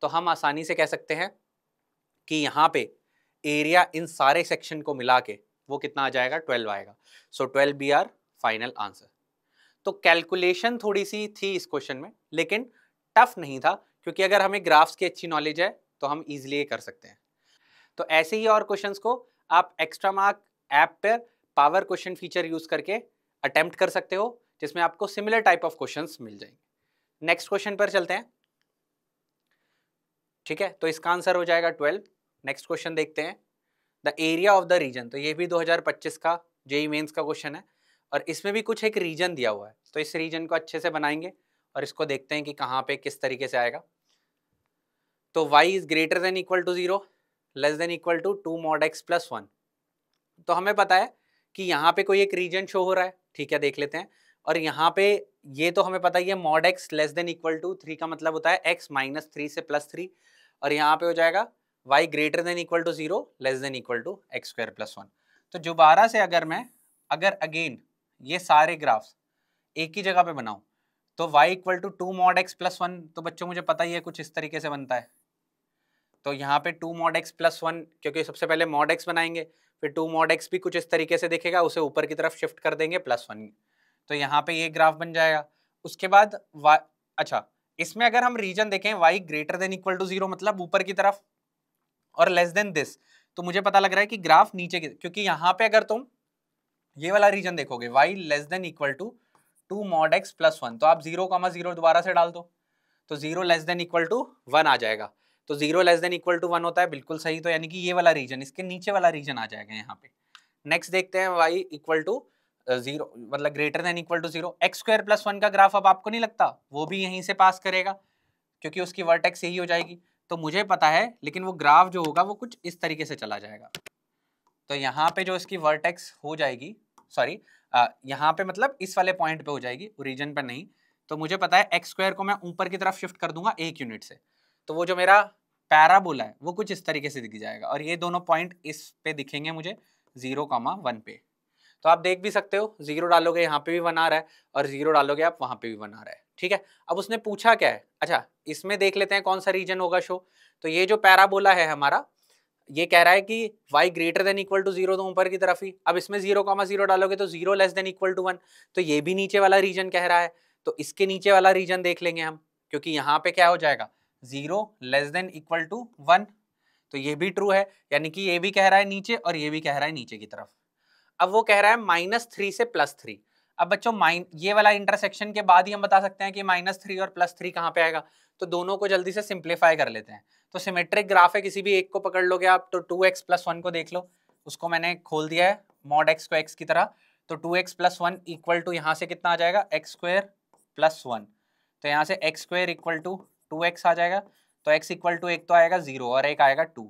तो हम आसानी से कह सकते हैं कि यहाँ पे एरिया इन सारे सेक्शन को मिला के वो कितना आ जाएगा 12 आएगा, सो 12 बी आर फाइनल आंसर। तो कैलकुलेशन थोड़ी सी थी इस क्वेश्चन में, लेकिन टफ नहीं था, क्योंकि अगर हमें ग्राफ्स की अच्छी नॉलेज है तो हम इजीली कर सकते हैं। तो ऐसे ही और क्वेश्चंस को आप एक्स्ट्रा मार्क ऐप पर पावर क्वेश्चन फीचर यूज करके अटेम्प्ट कर सकते हो, जिसमें आपको सिमिलर टाइप ऑफ क्वेश्चंस मिल जाएंगे। नेक्स्ट क्वेश्चन पर चलते हैं, ठीक है, तो इसका आंसर हो जाएगा 12। नेक्स्ट क्वेश्चन देखते हैं, the area of the region, तो ये भी 2025 का जेईई मेंस का क्वेश्चन है और इसमें भी कुछ एक रीजन दिया हुआ है, तो इस रीजन को अच्छे से बनाएंगे और इसको देखते हैं कि कहाँ पे किस तरीके से आएगा। तो y is greater than equal to 0 less than equal to 2 mod x plus 1, तो हमें पता है कि यहाँ पे कोई एक रीजन शो हो रहा है, ठीक है, देख लेते हैं। और यहाँ पे ये तो हमें पता ही है mod x less than equal to 3 का मतलब होता है x माइनस 3 से प्लस 3, और यहाँ पे हो जाएगा y greater than equal to 0 less than equal to x square plus 1। तो दोबारा से अगर अगेन ये सारे ग्राफ्स एक ही जगह पे बनाऊं तो y equal to 2 mod x plus 1, तो बच्चों मुझे पता ही है कुछ इस तरीके से बनता है। तो यहाँ पे 2 mod x प्लस 1, क्योंकि सबसे पहले mod x बनाएंगे, फिर 2 mod x भी कुछ इस तरीके से दिखेगा, उसे ऊपर की तरफ शिफ्ट कर देंगे प्लस 1, तो यहाँ पे ये ग्राफ बन जाएगा। उसके बाद अच्छा, इसमें अगर हम रीजन देखें y greater than equal to 0 मतलब ऊपर की तरफ और लेस देन दिस, तो मुझे पता लग रहा है कि ग्राफ नीचे की, क्योंकि यहाँ पे अगर तुम ये वाला रीजन देखोगे y less than equal to 2 mod x plus 1, तो आप 0,0 दोबारा से डाल दो, तो 0 लेस देन इक्वल टू 1 आ जाएगा, तो 0 लेस देन इक्वल टू 1 होता है, बिल्कुल सही, तो यानी कि ये वाला रीजन, इसके नीचे वाला रीजन आ जाएगा यहाँ पे। नेक्स्ट देखते हैं y इक्वल टू 0 मतलब greater than equal to 0, x square plus 1 का ग्राफ अब आपको नहीं लगता वो भी यहीं से पास करेगा, क्योंकि उसकी वर्टेक्स यही हो जाएगी, तो मुझे पता है, लेकिन वो ग्राफ जो होगा वो कुछ इस तरीके से चला जाएगा। तो यहाँ पे जो इसकी वर्टेक्स हो जाएगी, सॉरी यहाँ पे मतलब इस वाले पॉइंट पे हो जाएगी, रीजन पे नहीं, तो मुझे पता है एक्स स्क्वायर को मैं ऊपर की तरफ शिफ्ट कर दूंगा 1 यूनिट से, तो वो जो मेरा पैराबोला है वो कुछ इस तरीके से दिख जाएगा, और ये दोनों पॉइंट इस पे दिखेंगे मुझे 0,1 पे। तो आप देख भी सकते हो 0 डालोगे यहाँ पे भी 1 आ रहा है, और 0 डालोगे आप वहाँ पे भी 1 आ रहा है, ठीक है। अब उसने पूछा क्या है, अच्छा इसमें देख लेते हैं कौन सा रीजन होगा शो। तो ये जो पैराबोला है हमारा, ये कह रहा है कि y greater than equal to 0, तो ऊपर की तरफ ही, अब इसमें 0,0 डालोगे तो 0 लेस देन इक्वल टू 1, तो ये भी नीचे वाला रीजन कह रहा है, तो इसके नीचे वाला रीजन देख लेंगे हम, क्योंकि यहाँ पे क्या हो जाएगा 0 लेस देन इक्वल टू 1, तो ये भी ट्रू है, यानी कि ये भी कह रहा है नीचे और ये भी कह रहा है नीचे की तरफ। अब वो कह रहा है -3 से +3, अब बच्चों ये वाला इंटरसेक्शन के बाद ही हम बता सकते हैं कि -3 और +3 कहाँ पे आएगा, तो दोनों को जल्दी से सिंप्लीफाई कर लेते हैं। तो सिमेट्रिक ग्राफ है, किसी भी एक को पकड़ लोगे आप, तो 2x + 1 को देख लो, उसको मैंने खोल दिया है mod x को x की तरह, तो 2x + 1 इक्वल टू यहाँ से कितना आ जाएगा x² + 1, तो यहाँ से x² इक्वल टू 2x आ जाएगा, तो x इक्वल टू एक तो आएगा 0 और एक आएगा 2,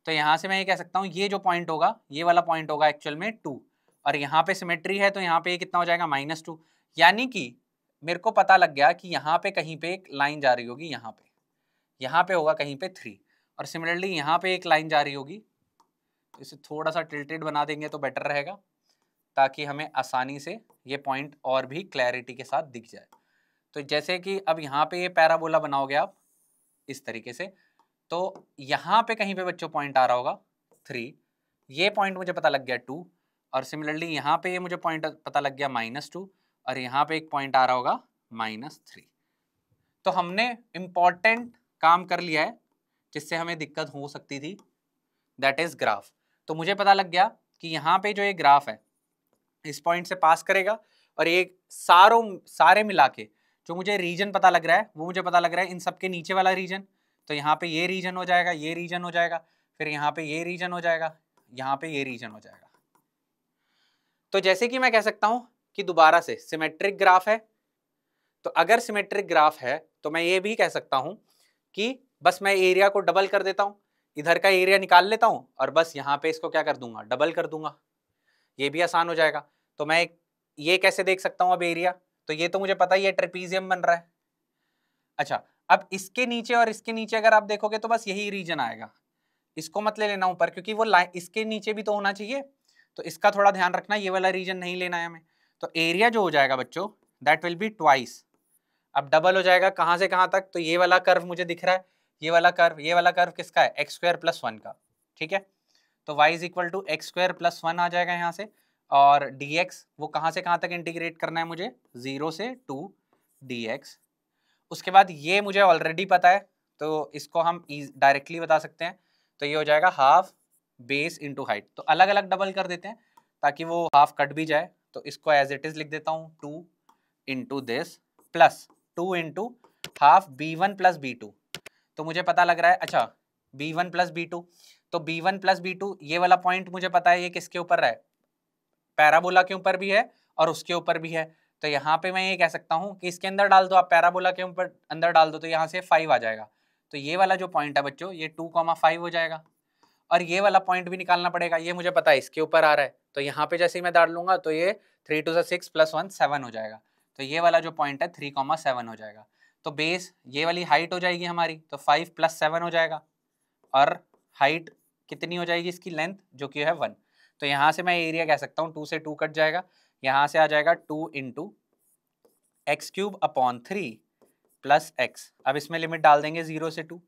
तो यहाँ से मैं ये कह सकता हूँ ये जो पॉइंट होगा, ये वाला पॉइंट होगा एक्चुअल में 2, और यहाँ पे सिमेट्री है तो यहाँ पे कितना हो जाएगा -2, यानी कि मेरे को पता लग गया कि यहाँ पे कहीं पे एक लाइन जा रही होगी, यहाँ पे होगा कहीं पे 3, और सिमिलरली यहाँ पे एक लाइन जा रही होगी, तो इसे थोड़ा सा टिल्टेड बना देंगे तो बेटर रहेगा, ताकि हमें आसानी से ये पॉइंट और भी क्लैरिटी के साथ दिख जाए। तो जैसे कि अब यहाँ पे ये पैराबोला बनाओगे आप इस तरीके से, तो यहाँ पे कहीं पे बच्चों पॉइंट आ रहा होगा 3, ये पॉइंट मुझे पता लग गया 2, और सिमिलरली यहाँ पे ये मुझे पॉइंट पता लग गया -2, और यहाँ पे एक पॉइंट आ रहा होगा -3। तो हमने इम्पॉर्टेंट काम कर लिया है जिससे हमें दिक्कत हो सकती थी, दैट इज ग्राफ। तो मुझे पता लग गया कि यहाँ पे जो ये ग्राफ है इस पॉइंट से पास करेगा, और ये सारे मिला के जो मुझे रीजन पता लग रहा है वो मुझे पता लग रहा है इन सबके नीचे वाला रीजन। तो यहाँ पे ये रीजन हो जाएगा, ये रीजन हो जाएगा, फिर यहाँ पे ये रीजन हो जाएगा, यहाँ पे ये रीजन हो जाएगा। तो जैसे कि मैं कह सकता हूँ कि दोबारा से सिमेट्रिक ग्राफ है, तो अगर सिमेट्रिक ग्राफ है तो मैं ये भी कह सकता हूँ कि बस मैं एरिया को डबल कर देता हूँ, इधर का एरिया निकाल लेता हूँ और बस यहाँ पे इसको क्या कर दूंगा, डबल कर दूंगा, ये भी आसान हो जाएगा। तो मैं ये कैसे देख सकता हूँ अब एरिया, तो ये तो मुझे पता ही है ट्रेपीजियम बन रहा है। अच्छा, अब इसके नीचे और इसके नीचे अगर आप देखोगे तो बस यही रीजन आएगा, इसको मत ले लेना ऊपर, क्योंकि वो लाइन इसके नीचे भी तो होना चाहिए, तो इसका थोड़ा ध्यान रखना, ये वाला रीजन नहीं लेना है हमें। तो एरिया जो हो जाएगा बच्चों दैट विल बी ट्वाइस, अब डबल हो जाएगा कहाँ से कहाँ तक, तो ये वाला कर्व मुझे दिख रहा है, ये वाला कर्व किसका है, x² + 1 का, ठीक है। तो y = x² + 1 आ जाएगा यहाँ से, और dx वो कहाँ से कहाँ तक इंटीग्रेट करना है मुझे, 0 से 2 dx। उसके बाद ये मुझे ऑलरेडी पता है तो इसको हम डायरेक्टली बता सकते हैं, तो ये हो जाएगा हाफ बेस इंटू हाइट। तो अलग अलग डबल कर देते हैं ताकि वो हाफ कट भी जाए, तो इसको एज इट इज लिख देता हूँ 2 into this plus 2 into half b1 + b2। तो मुझे पता लग रहा है, अच्छा b1 + b2, तो b1 + b2 ये वाला पॉइंट मुझे पता है ये किसके ऊपर है, पैराबोला के ऊपर भी है और उसके ऊपर भी है। तो यहाँ पे मैं ये कह सकता हूँ कि इसके अंदर डाल दो आप, पैराबोला के ऊपर अंदर डाल दो, तो यहाँ से 5 आ जाएगा। तो ये वाला जो पॉइंट है बच्चों ये 2,5 हो जाएगा, और ये वाला पॉइंट भी निकालना पड़ेगा, ये मुझे पता है इसके ऊपर आ रहा है, तो यहाँ पे जैसे ही मैं डाल लूंगा तो ये 3 × 6 + 1 7 हो जाएगा। तो ये वाला जो पॉइंट है 3,7 हो जाएगा। तो बेस ये वाली हाइट हो जाएगी हमारी, तो 5 + 7 हो जाएगा, और हाइट कितनी हो जाएगी इसकी, लेंथ जो कि है 1। तो यहाँ से मैं एरिया कह सकता हूँ 2 से 2 कट जाएगा, यहाँ से आ जाएगा 2 × x³ + 3 + x। अब इसमें लिमिट डाल देंगे 0 से 2,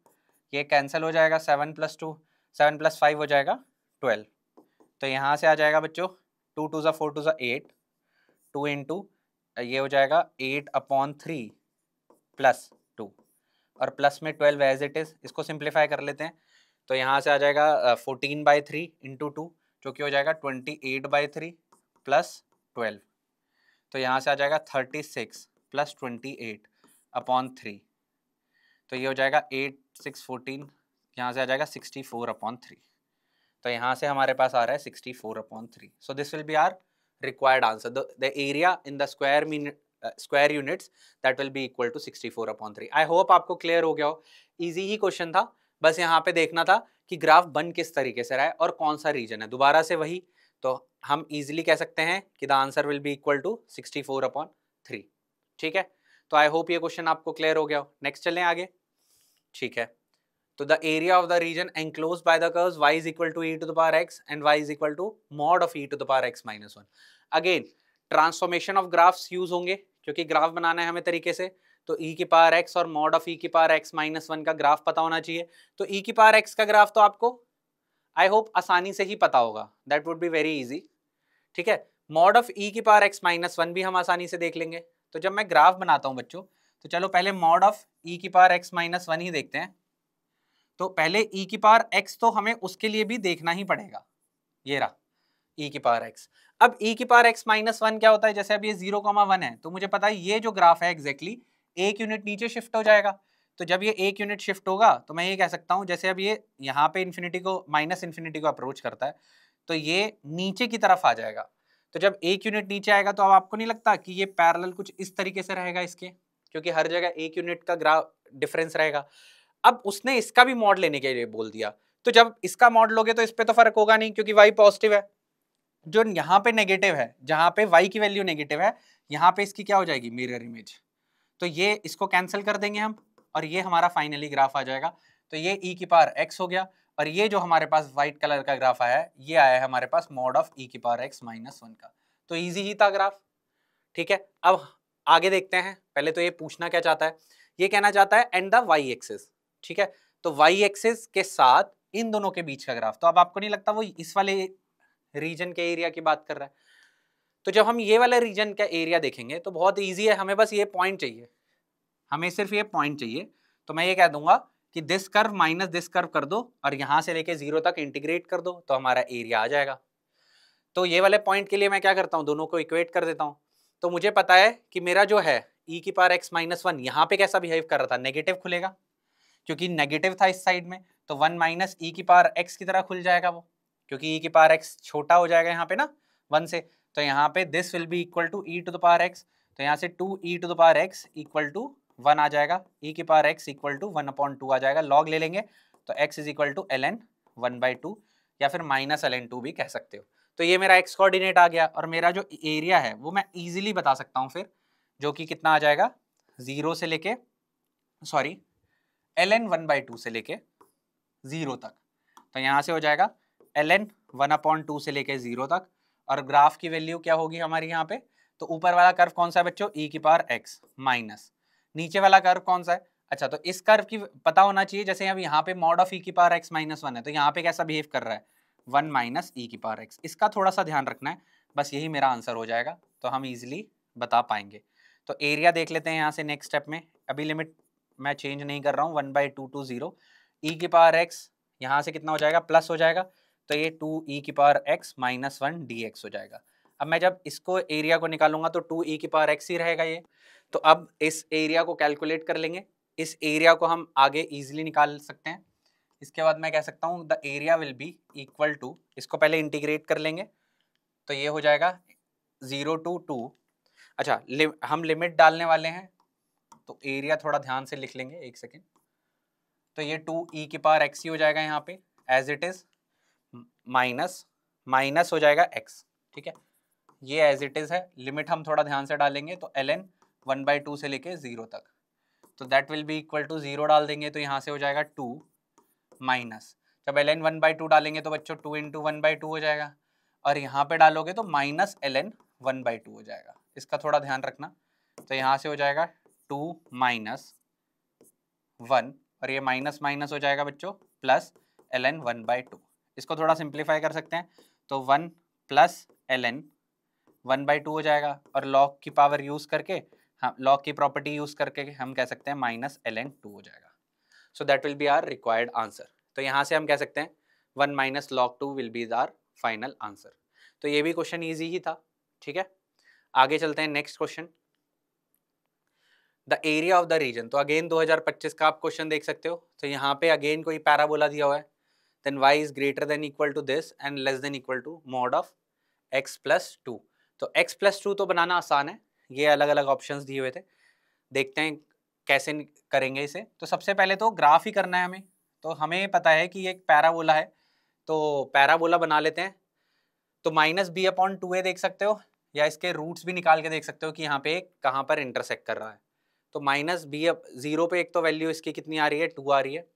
ये कैंसिल हो जाएगा, 7 + 2 7 + 5 हो जाएगा 12। तो यहाँ से आ जाएगा बच्चों 2 × 4 × 8, 2 इंटू ये हो जाएगा 8/3 + 2, और प्लस में 12 एज इट इज। इसको सिंप्लीफाई कर लेते हैं, तो यहाँ से आ जाएगा 14/3 × 2 जो कि हो जाएगा 28/3 + 12। तो यहाँ से आ जाएगा 36 + 28/3, तो ये हो जाएगा 8 6 14, यहाँ से आ जाएगा 64/3। तो यहाँ से हमारे पास आ रहा है 64/3। So this will be our required answer, the area in the square units that will be equal to 64/3। I hope आपको क्लियर हो गया हो, इजी ही क्वेश्चन था, बस यहाँ पे देखना था कि ग्राफ बन किस तरीके से रहा है और कौन सा रीजन है। दोबारा से वही, तो हम इजीली कह सकते हैं कि the answer will be equal to 64/3, ठीक है। तो आई होप ये क्वेश्चन आपको क्लियर हो गया हो। नेक्स्ट चलें आगे, ठीक है। तो the area of the region enclose by the curves y = e⁻x and y = mod of e⁻x - 1। Again transformation of graphs use होंगे, क्योंकि ग्राफ बनाना है हमें तरीके से, तो e⁻x और mod of e⁻x - 1 का ग्राफ पता होना चाहिए। तो e⁻x का ग्राफ तो आपको आई होप आसानी से ही पता होगा, that would be very easy, ठीक है। mod of e⁻x - 1 भी हम आसानी से देख लेंगे। तो जब मैं ग्राफ बनाता हूँ बच्चों, तो चलो पहले mod of e⁻x - 1 ही देखते हैं। तो पहले e⁻x तो हमें उसके लिए भी देखना ही पड़ेगा, ये रहा e⁻x। अब e⁻x - 1 क्या होता है, जैसे अब ये 0,1 है, तो मुझे पता है ये जो ग्राफ है एग्जैक्टली एक यूनिट नीचे शिफ्ट हो जाएगा। तो जब ये एक यूनिट शिफ्ट होगा तो मैं ये कह सकता हूँ, जैसे अब ये यहाँ पे इन्फिनिटी को -∞ को अप्रोच करता है, तो ये नीचे की तरफ आ जाएगा। तो जब एक यूनिट नीचे आएगा तो अब आपको नहीं लगता कि ये पैरेलल कुछ इस तरीके से रहेगा इसके, क्योंकि हर जगह एक यूनिट का ग्राफ डिफरेंस रहेगा। अब उसने इसका भी मॉड लेने के लिए बोल दिया, तो जब इसका मॉड लोगे तो इस पे तो फर्क होगा नहीं, क्योंकि y पॉजिटिव है। जो यहाँ पे नेगेटिव है, जहाँ पे y की वैल्यू नेगेटिव है, यहाँ पे इसकी क्या हो जाएगी, मिरर इमेज। तो ये इसको कैंसिल कर देंगे हम, और ये हमारा फाइनली ग्राफ आ जाएगा। तो तो ये e की पावर x हो गया, और ये जो हमारे पास व्हाइट कलर का ग्राफ आया है ये आया है हमारे पास मॉड ऑफ e की पावर x माइनस 1 का। तो इजी ही था ग्राफ, ठीक है। अब आगे देखते हैं, पहले तो ये पूछना क्या चाहता है, ये कहना चाहता है एंड द y एक्सिस, ठीक है। तो y एक्सिस के साथ इन दोनों के बीच का ग्राफ, तो अब आपको नहीं लगता वो इस वाले रीजन के एरिया की बात कर रहा है? तो जब हम ये वाले रीजन का एरिया देखेंगे तो बहुत इजी है, हमें बस ये पॉइंट चाहिए, हमें सिर्फ ये पॉइंट चाहिए। तो मैं ये कह दूंगा कि this curve minus this curve कर दो और यहां से लेके 0 तक इंटीग्रेट कर दो तो हमारा एरिया आ जाएगा। तो ये वाले पॉइंट के लिए मैं क्या करता हूँ, दोनों को इक्वेट कर देता हूँ। तो मुझे पता है कि मेरा जो है e की पावर x माइनस 1 यहाँ पे कैसा बिहेव कर रहा था, नेगेटिव खुलेगा, क्योंकि नेगेटिव था इस साइड में, तो 1 माइनस e की पावर x की तरह खुल जाएगा वो, क्योंकि e की पावर x छोटा हो जाएगा यहाँ पे ना 1 से, तो यहाँ पे this will be equal to e to the power x, तो यहाँ से 2e to the power x equal to 1 आ जाएगा, e की पावर x इक्वल टू 1/2 आ जाएगा, लॉग ले लेंगे तो x is equal to ln 1/2 या फिर माइनस ln 2 भी कह सकते हो। तो ये मेरा x कोऑर्डिनेट आ गया, और मेरा जो एरिया है वो मैं इजीली बता सकता हूँ फिर, जो कि कितना आ जाएगा 0 से लेके ln 1/2 से लेके 0 तक। तो यहाँ से हो जाएगा ln 1/2 से लेके 0 तक, और ग्राफ की वैल्यू क्या होगी हमारी यहाँ पे, तो ऊपर वाला कर्व कौन सा है बच्चों, e की पावर x माइनस, नीचे वाला कर्व कौन सा है, अच्छा तो इस कर्व की पता होना चाहिए, जैसे अब यहाँ पे मॉड ऑफ e की पावर x माइनस 1 है, तो यहाँ पे कैसा बिहेव कर रहा है 1 माइनस e की पावर x, इसका थोड़ा सा ध्यान रखना है, बस यही मेरा आंसर हो जाएगा, तो हम इजीली बता पाएंगे। तो एरिया देख लेते हैं यहाँ से नेक्स्ट स्टेप में, अभी लिमिट मैं चेंज नहीं कर रहा हूँ, 1/2 to 0, e की पावर x यहाँ से कितना हो जाएगा प्लस हो जाएगा, तो ये 2e की पावर x माइनस 1 dx हो जाएगा। अब मैं जब इसको एरिया को निकालूंगा तो 2e की पावर x ही रहेगा ये, तो अब इस एरिया को कैलकुलेट कर लेंगे, इस एरिया को हम आगे इजीली निकाल सकते हैं। इसके बाद मैं कह सकता हूँ the area will be equal to, इसको पहले इंटीग्रेट कर लेंगे तो ये हो जाएगा 0 to 2, अच्छा हम लिमिट डालने वाले हैं तो एरिया थोड़ा ध्यान से लिख लेंगे, एक सेकेंड, तो ये 2e की पावर x ही हो जाएगा यहाँ पे एज इट इज, माइनस हो जाएगा x, ठीक है, ये एज इट इज है, लिमिट हम थोड़ा ध्यान से डालेंगे तो ln 1/2 से लेके 0 तक, तो that will be equal to 0 डाल देंगे तो यहाँ से हो जाएगा 2 माइनस, जब ln 1/2 डालेंगे तो बच्चों 2 into 1/2 हो जाएगा, और यहाँ पे डालोगे तो माइनस ln 1/2 हो जाएगा, इसका थोड़ा ध्यान रखना, तो यहाँ से हो जाएगा 2 माइनस 1, और ये माइनस माइनस हो जाएगा बच्चों प्लस ln 1/2, इसको थोड़ा सिंप्लीफाई कर सकते हैं तो 1 प्लस ln 1/2 हो जाएगा, और लॉग की पावर यूज करके, हाँ लॉग की प्रॉपर्टी यूज करके हम कह सकते हैं माइनस ln 2 हो जाएगा। So that will be our required answer. तो यहाँ से हम कह सकते हैं 1 minus log 2 will be our final answer. तो ये भी क्वेश्चन ईजी ही था, ठीक है। आगे चलते हैं next question, the area of the region. तो अगेन 2025 का आप क्वेश्चन देख सकते हो, तो यहाँ पे अगेन कोई पैराबोला दिया हुआ है, then y is greater than equal to this and less than equal to mod of x plus 2। तो x प्लस 2 तो बनाना आसान है, ये अलग अलग ऑप्शंस दिए हुए थे, देखते हैं कैसे करेंगे इसे। तो सबसे पहले तो ग्राफ ही करना है हमें, तो हमें पता है कि एक पैराबोला है, तो पैराबोला बना लेते हैं। तो माइनस b/2a देख सकते हो, या इसके रूट्स भी निकाल के देख सकते हो कि यहाँ पे कहाँ पर इंटरसेक्ट कर रहा है। तो माइनस b 0 पे एक तो वैल्यू इसकी कितनी आ रही है 2 आ रही है,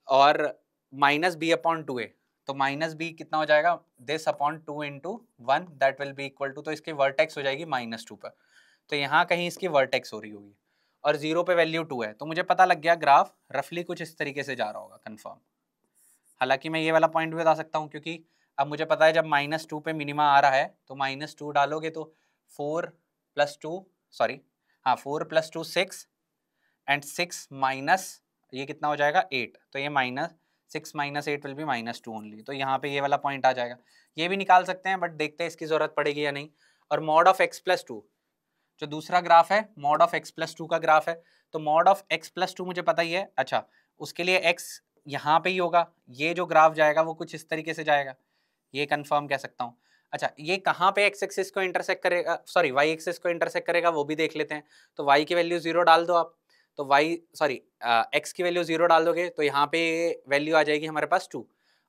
और माइनस b/2a, तो माइनस b कितना हो जाएगा this upon 2 into 1 that will be equal to, तो इसकी वर्टेक्स हो जाएगी -2 पर, तो यहाँ कहीं इसकी वर्टेक्स हो रही होगी, और 0 पे वैल्यू 2 है, तो मुझे पता लग गया ग्राफ रफली कुछ इस तरीके से जा रहा होगा कंफर्म। हालांकि मैं ये वाला पॉइंट भी बता सकता हूँ, क्योंकि अब मुझे पता है जब -2 पे मिनिमा आ रहा है तो -2 डालोगे तो 4 + 2 6 एंड 6 माइनस ये कितना हो जाएगा 8, तो ये -6 - 8 विल बी -2 ओनली, तो यहाँ पे ये वाला पॉइंट आ जाएगा। ये भी निकाल सकते हैं बट देखते हैं इसकी जरूरत पड़ेगी या नहीं। और मॉड ऑफ x प्लस 2 जो दूसरा ग्राफ है, मॉड ऑफ x प्लस 2 का ग्राफ है, तो मॉड ऑफ x प्लस 2 मुझे पता ही है। अच्छा, उसके लिए x यहाँ पे ही होगा, ये जो ग्राफ जाएगा वो कुछ इस तरीके से जाएगा, ये कंफर्म कह सकता हूँ। अच्छा, ये कहाँ पे x एक्सिस को इंटरसेक्ट करेगा, सॉरी y एक्सिस को इंटरसेक्ट करेगा वो भी देख लेते हैं। तो y की वैल्यू 0 डाल दो आप, तो x की वैल्यू 0 डाल दोगे तो यहाँ पे वैल्यू आ जाएगी हमारे पास 2,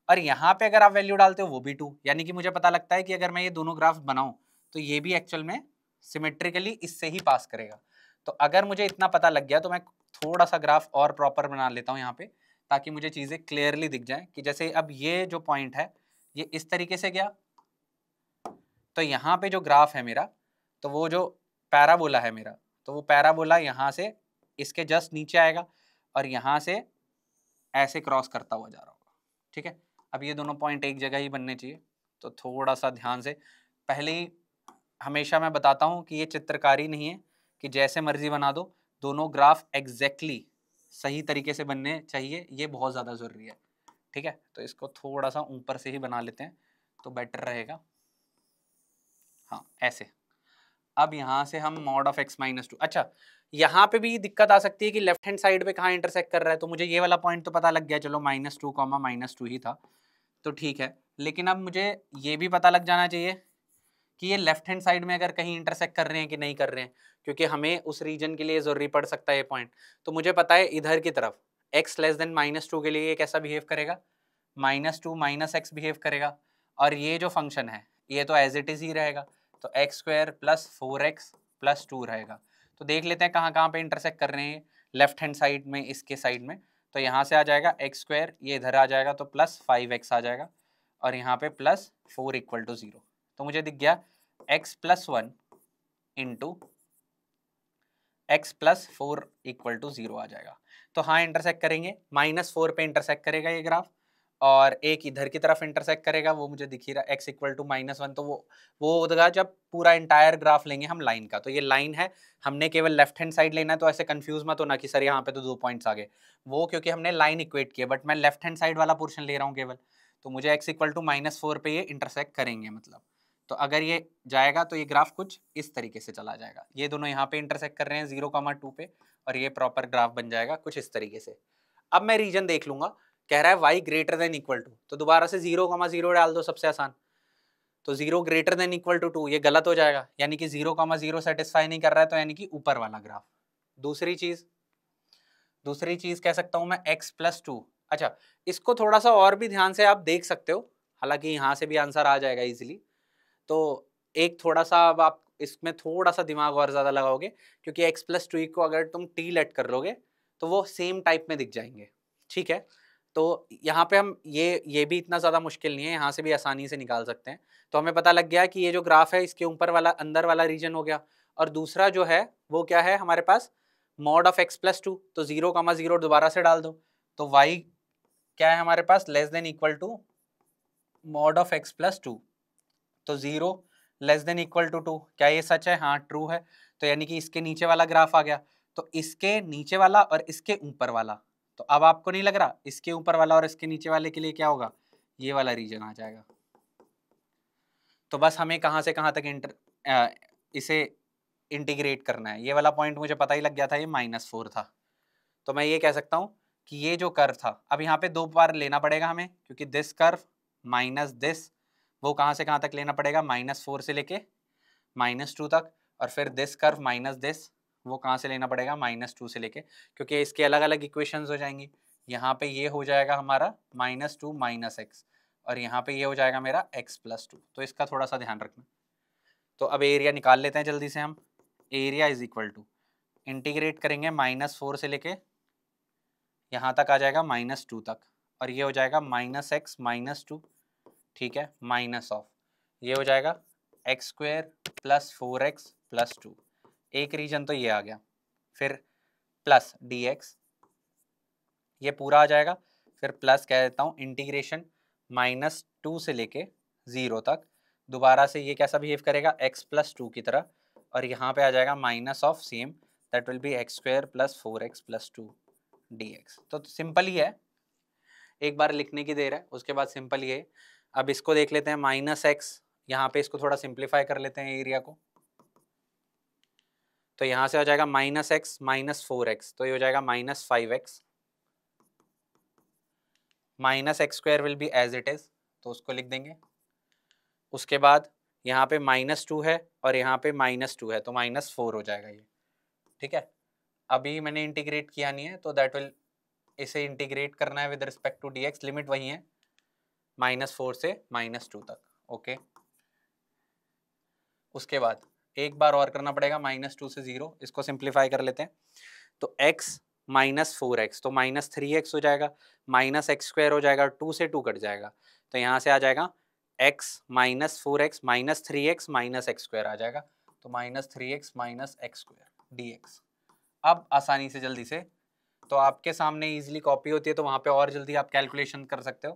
और यहाँ पे अगर आप वैल्यू डालते हो वो भी 2, यानी कि मुझे पता लगता है कि अगर मैं ये दोनों ग्राफ बनाऊं तो ये भी एक्चुअल में सिमेट्रिकली इससे ही पास करेगा। तो अगर मुझे इतना पता लग गया तो मैं थोड़ा सा ग्राफ और प्रॉपर बना लेता हूँ यहाँ पे, ताकि मुझे चीज़ें क्लियरली दिख जाएं कि जैसे अब ये जो पॉइंट है ये इस तरीके से गया, तो यहाँ पे जो ग्राफ है मेरा, तो वो जो पैराबोला है मेरा, तो वो पैराबोला यहाँ से इसके जस्ट नीचे आएगा और यहाँ से ऐसे क्रॉस करता हुआ जा रहा होगा। ठीक है, अब ये दोनों पॉइंट एक जगह ही बनने चाहिए, तो थोड़ा सा ध्यान से, पहले ही हमेशा मैं बताता हूँ कि ये चित्रकारी नहीं है कि जैसे मर्जी बना दो, दोनों ग्राफ एग्जैक्टली सही तरीके से बनने चाहिए, ये बहुत ज़्यादा ज़रूरी है। ठीक है, तो इसको थोड़ा सा ऊपर से ही बना लेते हैं तो बेटर रहेगा। हाँ ऐसे। अब यहाँ से हम मॉड ऑफ x माइनस 2, अच्छा यहाँ पे भी दिक्कत आ सकती है कि लेफ्ट हैंड साइड पे कहाँ इंटरसेक्ट कर रहा है, तो मुझे ये वाला पॉइंट तो पता लग गया, चलो -2, -2 ही था तो ठीक है, लेकिन अब मुझे ये भी पता लग जाना चाहिए कि ये लेफ्ट हैंड साइड में अगर कहीं इंटरसेक्ट कर रहे हैं कि नहीं कर रहे हैं, क्योंकि हमें उस रीजन के लिए जरूरी पड़ सकता है ये पॉइंट। तो मुझे पता है इधर की तरफ x लेस देन -2 के लिए ये कैसा बिहेव करेगा, -2 -x बिहेव करेगा, और ये जो फंक्शन है ये तो एज इट इज ही रहेगा, तो x² + 4x + 2 रहेगा। तो देख लेते हैं कहाँ कहाँ पे इंटरसेक्ट कर रहे हैं लेफ्ट हैंड साइड में, इसके साइड में, तो यहाँ से आ जाएगा x², ये इधर आ जाएगा तो +5x आ जाएगा, और यहाँ पे +4 = 0। तो मुझे दिख गया x + 1 × x + 4 = 0 आ जाएगा। तो हाँ इंटरसेक्ट करेंगे, -4 पे इंटरसेक्ट करेगा ये ग्राफ, और एक इधर की तरफ इंटरसेक्ट करेगा, वो मुझे दिख ही रहा x = -1, तो वो होगा जब पूरा इंटायर ग्राफ लेंगे हम लाइन का। तो ये लाइन है, हमने केवल लेफ्ट हैंड साइड लेना है, तो ऐसे कंफ्यूज मत होना कि सर यहाँ पे तो 2 पॉइंट्स आ गए, वो क्योंकि हमने लाइन इक्वेट किया, बट मैं लेफ्ट हैंड साइड वाला पोर्शन ले रहा हूँ केवल, तो मुझे x = -4 पे ये इंटरसेक्ट करेंगे मतलब। तो अगर ये जाएगा तो ये ग्राफ कुछ इस तरीके से चला जाएगा, ये दोनों यहाँ पे इंटरसेक्ट कर रहे हैं 0,2 पे, और ये प्रॉपर ग्राफ बन जाएगा कुछ इस तरीके से। अब मैं रीजन देख लूंगा, कह रहा है y > 2, तो दोबारा से 0,0 डाल दो, सबसे आसान। तो 0 > 2 ये गलत हो जाएगा, यानी कि 0,0 सेटिस्फाई नहीं कर रहा है, तो यानी कि ऊपर वाला ग्राफ। दूसरी चीज कह सकता हूं मैं x + 2। अच्छा, इसको थोड़ा सा और भी ध्यान से आप देख सकते हो, हालांकि यहाँ से भी आंसर आ जाएगा इजीली। तो एक थोड़ा सा अब आप इसमें थोड़ा सा दिमाग और ज़्यादा लगाओगे, क्योंकि x + 2 को अगर तुम t लेट कर लोगे तो वो सेम टाइप में दिख जाएंगे। ठीक है, तो यहाँ पे हम ये भी इतना ज़्यादा मुश्किल नहीं है, यहाँ से भी आसानी से निकाल सकते हैं। तो हमें पता लग गया कि ये जो ग्राफ है इसके ऊपर वाला अंदर वाला रीजन हो गया, और दूसरा जो है वो क्या है हमारे पास, मॉड ऑफ x + 2, तो 0,0 दोबारा से डाल दो, तो y क्या है हमारे पास, less than equal to mod of x + 2, तो 0 लेस देन इक्वल टू 2। क्या ये सच है? हाँ ट्रू है। तो यानी कि इसके नीचे वाला ग्राफ आ गया, तो इसके नीचे वाला और इसके ऊपर वाला, तो अब आपको नहीं लग रहा इसके ऊपर वाला और इसके नीचे वाले के लिए क्या होगा, ये वाला रीजन आ जाएगा। तो बस हमें कहाँ से कहाँ तक इसे इंटीग्रेट करना है। ये वाला पॉइंट मुझे पता ही लग गया था, ये -4 था, तो मैं ये कह सकता हूँ कि ये जो कर्व था, अब यहाँ पे 2 बार लेना पड़ेगा हमें, क्योंकि दिस कर्व माइनस दिस, वो कहाँ से कहाँ तक लेना पड़ेगा, -4 से लेके -2 तक, और फिर दिस कर्व माइनस दिस, वो कहाँ से लेना पड़ेगा, -2 से लेके, क्योंकि इसके अलग अलग इक्वेशंस हो जाएंगी। यहाँ पे ये हो जाएगा हमारा -2 -x, और यहाँ पे ये हो जाएगा मेरा x + 2, तो इसका थोड़ा सा ध्यान रखना। तो अब एरिया निकाल लेते हैं जल्दी से हम। Area is equal to, integrate करेंगे -4 से लेके यहाँ तक आ जाएगा -2 तक, और ये हो जाएगा -x - 2, ठीक है, माइनस ऑफ ये हो जाएगा x² + 4x + 2, एक रीजन तो ये आ गया, फिर प्लस dx, ये पूरा आ जाएगा, फिर प्लस कह देता हूँ इंटीग्रेशन -2 से लेके 0 तक, दोबारा से ये कैसा बिहेव करेगा, x + 2 की तरह, और यहाँ पे आ जाएगा minus of same, that will B x² + 4x + 2 dx। तो सिंपल ही है, एक बार लिखने की देर है, उसके बाद सिंपल ही है। अब इसको देख लेते हैं, -x, यहाँ पे इसको थोड़ा सिंप्लीफाई कर लेते हैं एरिया को, तो यहाँ से आ जाएगा -x - 4x, तो ये हो जाएगा -5x, -x² will be as it is, तो उसको लिख देंगे। उसके बाद यहाँ पे -2 है और यहाँ पे -2 है, तो -4 हो जाएगा ये, ठीक है। अभी मैंने इंटीग्रेट किया नहीं है, तो दैट विल, इसे इंटीग्रेट करना है with respect to dx, limit वही है -4 से -2 तक, ओके। उसके बाद एक बार और करना पड़ेगा, -2 से 0, इसको सिंप्लीफाई कर लेते हैं, तो x -4x, तो -3x हो जाएगा, -x² हो जाएगा, 2 से 2 कट जाएगा, तो यहाँ से आ जाएगा x -4x -3x -x² आ जाएगा, तो -3x -x² dx। अब आसानी से जल्दी से, तो आपके सामने इजीली कॉपी होती है तो वहाँ पे और जल्दी आप कैलकुलेशन कर सकते हो,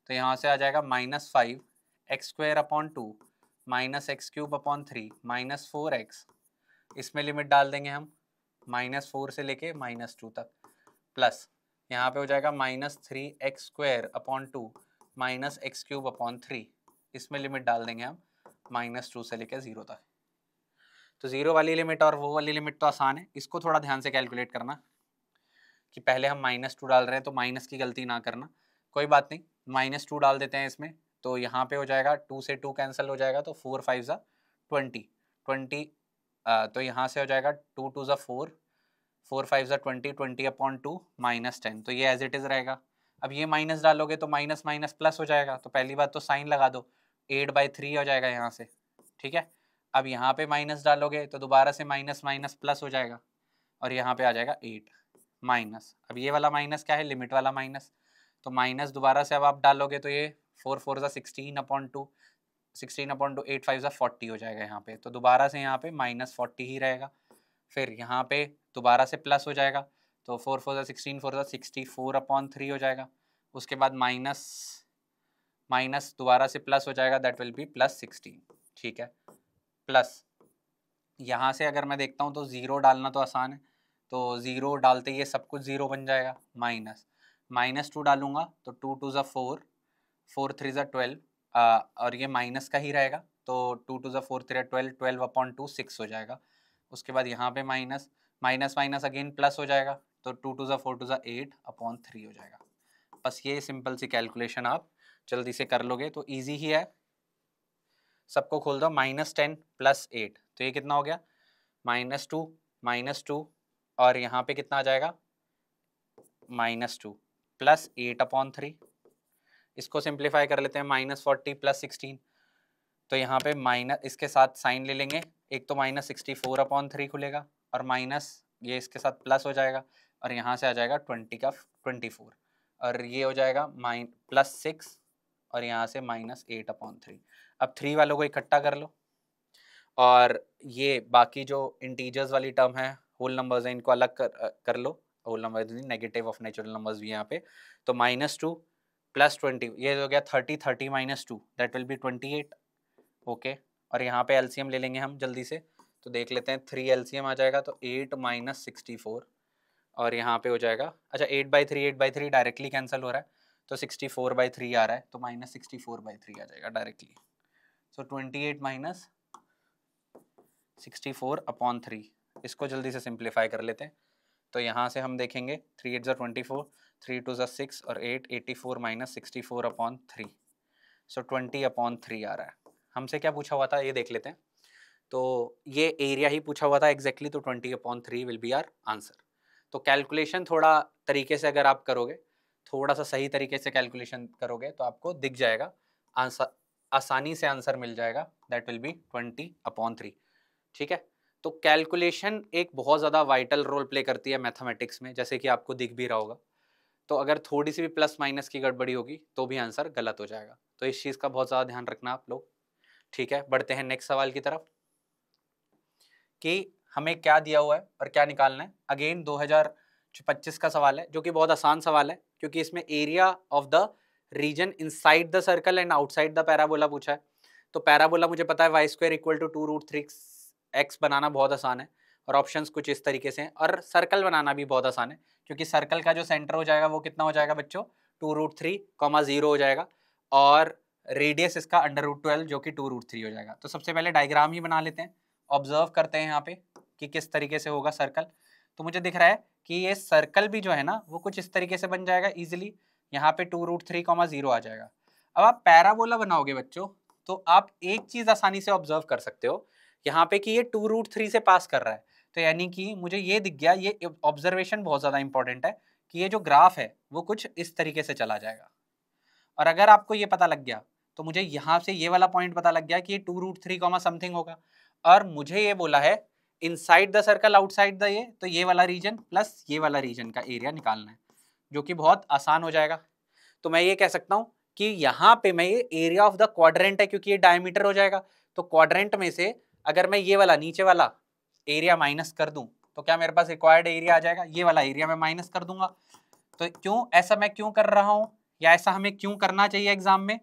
तो यहाँ से आ जाएगा -5x² upon 2 -x³ upon 3 -4x, इसमें लिमिट डाल देंगे हम -4 से लेके -2 तक, प्लस यहाँ पे हो जाएगा -3x² अपॉन 2 -x³ अपॉन 3, इसमें लिमिट डाल देंगे हम -2 से लेके 0 तक। तो 0 वाली लिमिट और वो वाली लिमिट तो आसान है, इसको थोड़ा ध्यान से कैलकुलेट करना कि पहले हम -2 डाल रहे हैं तो माइनस की गलती ना करना, कोई बात नहीं, -2 डाल देते हैं इसमें, तो यहाँ पे हो जाएगा 2 से 2 कैंसिल हो जाएगा, तो 4 5 ज़ा 20, तो यहाँ से हो जाएगा 2 2 ज़ा 4, 4 5 ज़ा 20, 20 अपॉन 2 -10, तो ये एज इट इज़ रहेगा। अब ये माइनस डालोगे तो माइनस माइनस प्लस हो जाएगा, तो पहली बात तो साइन लगा दो, 8/3 हो जाएगा यहाँ से, ठीक है। अब यहाँ पे माइनस डालोगे तो दोबारा से माइनस माइनस प्लस हो जाएगा, और यहाँ पे आ जाएगा 8 माइनस, अब ये वाला माइनस क्या है, लिमिट वाला माइनस, तो माइनस दोबारा से अब आप डालोगे तो ये 4 4 ज़ा 16 अपॉन 2, 16 अपॉन 2, 8 5 ज़ा 40 हो जाएगा यहाँ पे, तो दोबारा से यहाँ पे -40 ही रहेगा, फिर यहाँ पे दोबारा से प्लस हो जाएगा, तो 4 4 ज़ा 16, 4 ज़ा 64 अपॉन 3 हो जाएगा, उसके बाद माइनस माइनस दोबारा से प्लस हो जाएगा, दैट विल बी +16, ठीक है। प्लस यहाँ से अगर मैं देखता हूँ तो 0 डालना तो आसान है, तो 0 डालते ही सब कुछ 0 बन जाएगा, -2 डालूंगा तो 2 2 ज़ा 4, 4 3 ज़ा 12, और ये माइनस का ही रहेगा, तो 2 2 ज़ा 4 3 12, 12 अपॉन 2 6 हो जाएगा, उसके बाद यहाँ पे minus minus minus again plus हो जाएगा, तो 2 2 ज़ा 4 2 ज़ा 8 अपॉन 3 हो जाएगा। बस ये सिंपल सी कैलकुलेशन आप जल्दी से कर लोगे तो इजी ही है। सबको खोल दो, -10 + 8, तो ये कितना हो गया, -2 और यहाँ पे कितना आ जाएगा, -2 + 8 अपॉन 3, इसको सिंप्लीफाई कर लेते हैं, -40 + 16, तो यहाँ पे माइनस इसके साथ साइन ले लेंगे, एक तो -64 अपॉन 3 खुलेगा, और माइनस ये इसके साथ प्लस हो जाएगा, और यहाँ से आ जाएगा 20 का 24, और ये हो जाएगा +6, और यहाँ से -8 अपॉन 3। अब 3 वालों को इकट्ठा कर लो, और ये बाकी जो इंटीजर्स वाली टर्म है, होल नंबर्स हैं, इनको अलग कर लो, whole number negative of natural numbers भी यहाँ पे, तो -2 + 20, ये हो गया 30 30 -2, दैट विल बी 28, ओके। और यहाँ पे एलसीएम ले लेंगे हम जल्दी से, तो देख लेते हैं, 3 एलसीएम आ जाएगा, तो 8 - 64, और यहाँ पे हो जाएगा, अच्छा 8/3 डायरेक्टली कैंसिल हो रहा है, तो 64/3 आ रहा है, तो -64/3 आ जाएगा डायरेक्टली, सो 28 - 64 अपॉन 3, इसको जल्दी से सिंप्लीफाई कर लेते हैं, तो यहाँ से हम देखेंगे 3 8 ज़ा 24, 3 2 ज़ा 6, और 8 84 - 64 अपॉन 3, सो 20 अपॉन 3 आ रहा है। हमसे क्या पूछा हुआ था ये देख लेते हैं, तो ये एरिया ही पूछा हुआ था एग्जैक्टली, तो 20 upon 3 will be our answer. तो कैलकुलेशन थोड़ा तरीके से अगर आप करोगे, थोड़ा सा सही तरीके से कैलकुलेशन करोगे, तो आपको दिख जाएगा आंसर, आसानी से आंसर मिल जाएगा, दैट विल बी 20 अपॉन 3, ठीक है। तो कैलकुलेशन एक बहुत ज़्यादा वाइटल रोल प्ले करती है मैथमेटिक्स में, जैसे कि आपको दिख भी रहा होगा, तो अगर थोड़ी सी भी प्लस माइनस की गड़बड़ी होगी तो भी आंसर गलत हो जाएगा, तो इस चीज़ का बहुत ज़्यादा ध्यान रखना आप लोग, ठीक है। बढ़ते हैं नेक्स्ट सवाल की तरफ, कि हमें क्या दिया हुआ है और क्या निकालना है। अगेन 2025 का सवाल है, जो कि बहुत आसान सवाल है, क्योंकि इसमें area of the region inside the circle and outside the parabola पूछा है। तो पैराबोला मुझे पता है y² = 2√3x बनाना बहुत आसान है, और ऑप्शंस कुछ इस तरीके से हैं, और सर्कल बनाना भी बहुत आसान है, क्योंकि सर्कल का जो सेंटर हो जाएगा वो कितना हो जाएगा बच्चों, 2√3, 0 हो जाएगा, और रेडियस इसका √12 जो कि 2√3 हो जाएगा। तो सबसे पहले डायग्राम ही बना लेते हैं, ऑब्जर्व करते हैं यहाँ पे कि किस तरीके से होगा सर्कल। तो मुझे दिख रहा है कि ये सर्कल भी जो है ना वो कुछ इस तरीके से बन जाएगा इजीली, यहाँ पे 2√3, 0 आ जाएगा। अब आप पैराबोला बनाओगे बच्चों, तो आप एक चीज आसानी से ऑब्जर्व कर सकते हो यहाँ पे कि ये 2√3 से पास कर रहा है, तो यानी कि मुझे ये दिख गया, ये ऑब्जर्वेशन बहुत ज्यादा इंपॉर्टेंट है कि ये जो ग्राफ है वो कुछ इस तरीके से चला जाएगा। और अगर आपको ये पता लग गया तो मुझे यहाँ से ये वाला पॉइंट पता लग गया कि ये 2√3, समथिंग होगा, और मुझे ये बोला है inside the circle outside the ये, तो ये वाला रीजन प्लस ये वाला रीजन का एरिया निकालना है, जो कि बहुत आसान हो जाएगा। तो मैं ये कह सकता हूँ कि यहाँ पे मैं ये एरिया ऑफ द क्वाड्रेंट है, क्योंकि ये डायमीटर हो जाएगा, तो क्वाड्रेंट में से अगर मैं ये वाला नीचे वाला एरिया माइनस कर दूं तो क्या मेरे पास रिक्वायर्ड एरिया आ जाएगा, ये वाला एरिया मैं माइनस कर दूंगा। तो क्यों ऐसा मैं क्यों कर रहा हूँ, या ऐसा हमें क्यों करना चाहिए एग्जाम में?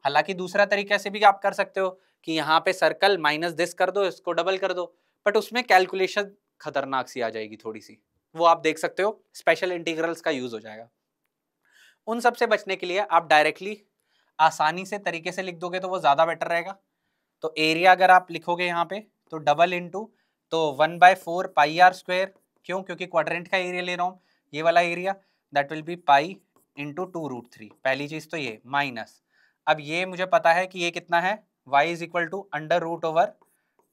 हालांकि दूसरा तरीका से भी आप कर सकते हो कि यहाँ पे सर्कल माइनस दिस कर दो, इसको डबल कर दो, बट उसमें कैलकुलेशन खतरनाक सी आ जाएगी थोड़ी सी, वो आप देख सकते हो, स्पेशल इंटीग्रल्स का यूज हो जाएगा। उन सब से बचने के लिए आप डायरेक्टली आसानी से तरीके से लिख दोगे तो वो ज्यादा बेटर रहेगा। तो एरिया अगर आप लिखोगे यहाँ पे तो डबल इंटू, तो 1/4 पाई आर स्क्वायर, क्यों? क्योंकि क्वाड्रेंट का एरिया ले रहा हूँ, ये वाला area, that will B pi into 2√3। पहली चीज तो ये माइनस, अब ये मुझे पता है कि ये कितना है, y is equal to under root over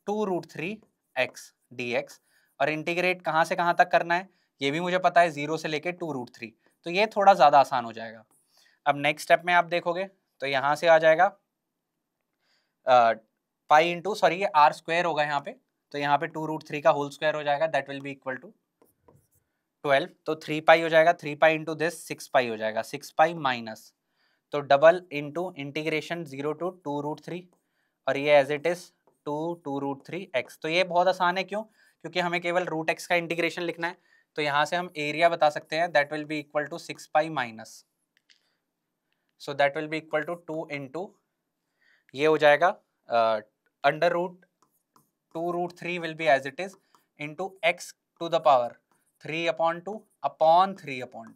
2√3 x dx, और इंटीग्रेट कहाँ से कहाँ तक करना है ये भी मुझे पता है, 0 से लेके 2√3, तो ये थोड़ा ज़्यादा आसान हो जाएगा। अब नेक्स्ट स्टेप में आप देखोगे तो यहाँ से आ जाएगा पाई इंटू, सॉरी ये आर स्क्वायर होगा यहाँ पे, तो यहाँ पे 2√3 का होल स्क्वायर हो जाएगा, that will be equal to 12, तो 3 पाई हो जाएगा, 3 पाई इंटू दिस 6 पाई हो जाएगा, 6 पाई माइनस, तो डबल इंटू इंटीग्रेशन 0 to 2√3, और ये एज इट इज 2√3 x। तो ये बहुत आसान है, क्यों? क्योंकि हमें केवल रूट x का इंटीग्रेशन लिखना है, तो यहाँ से हम एरिया बता सकते हैं, that will be equal to 6 pi minus, so that will be equal to 2 into ये हो जाएगा under root 2√3 will be as it is into x to the power 3/2 upon 3/2,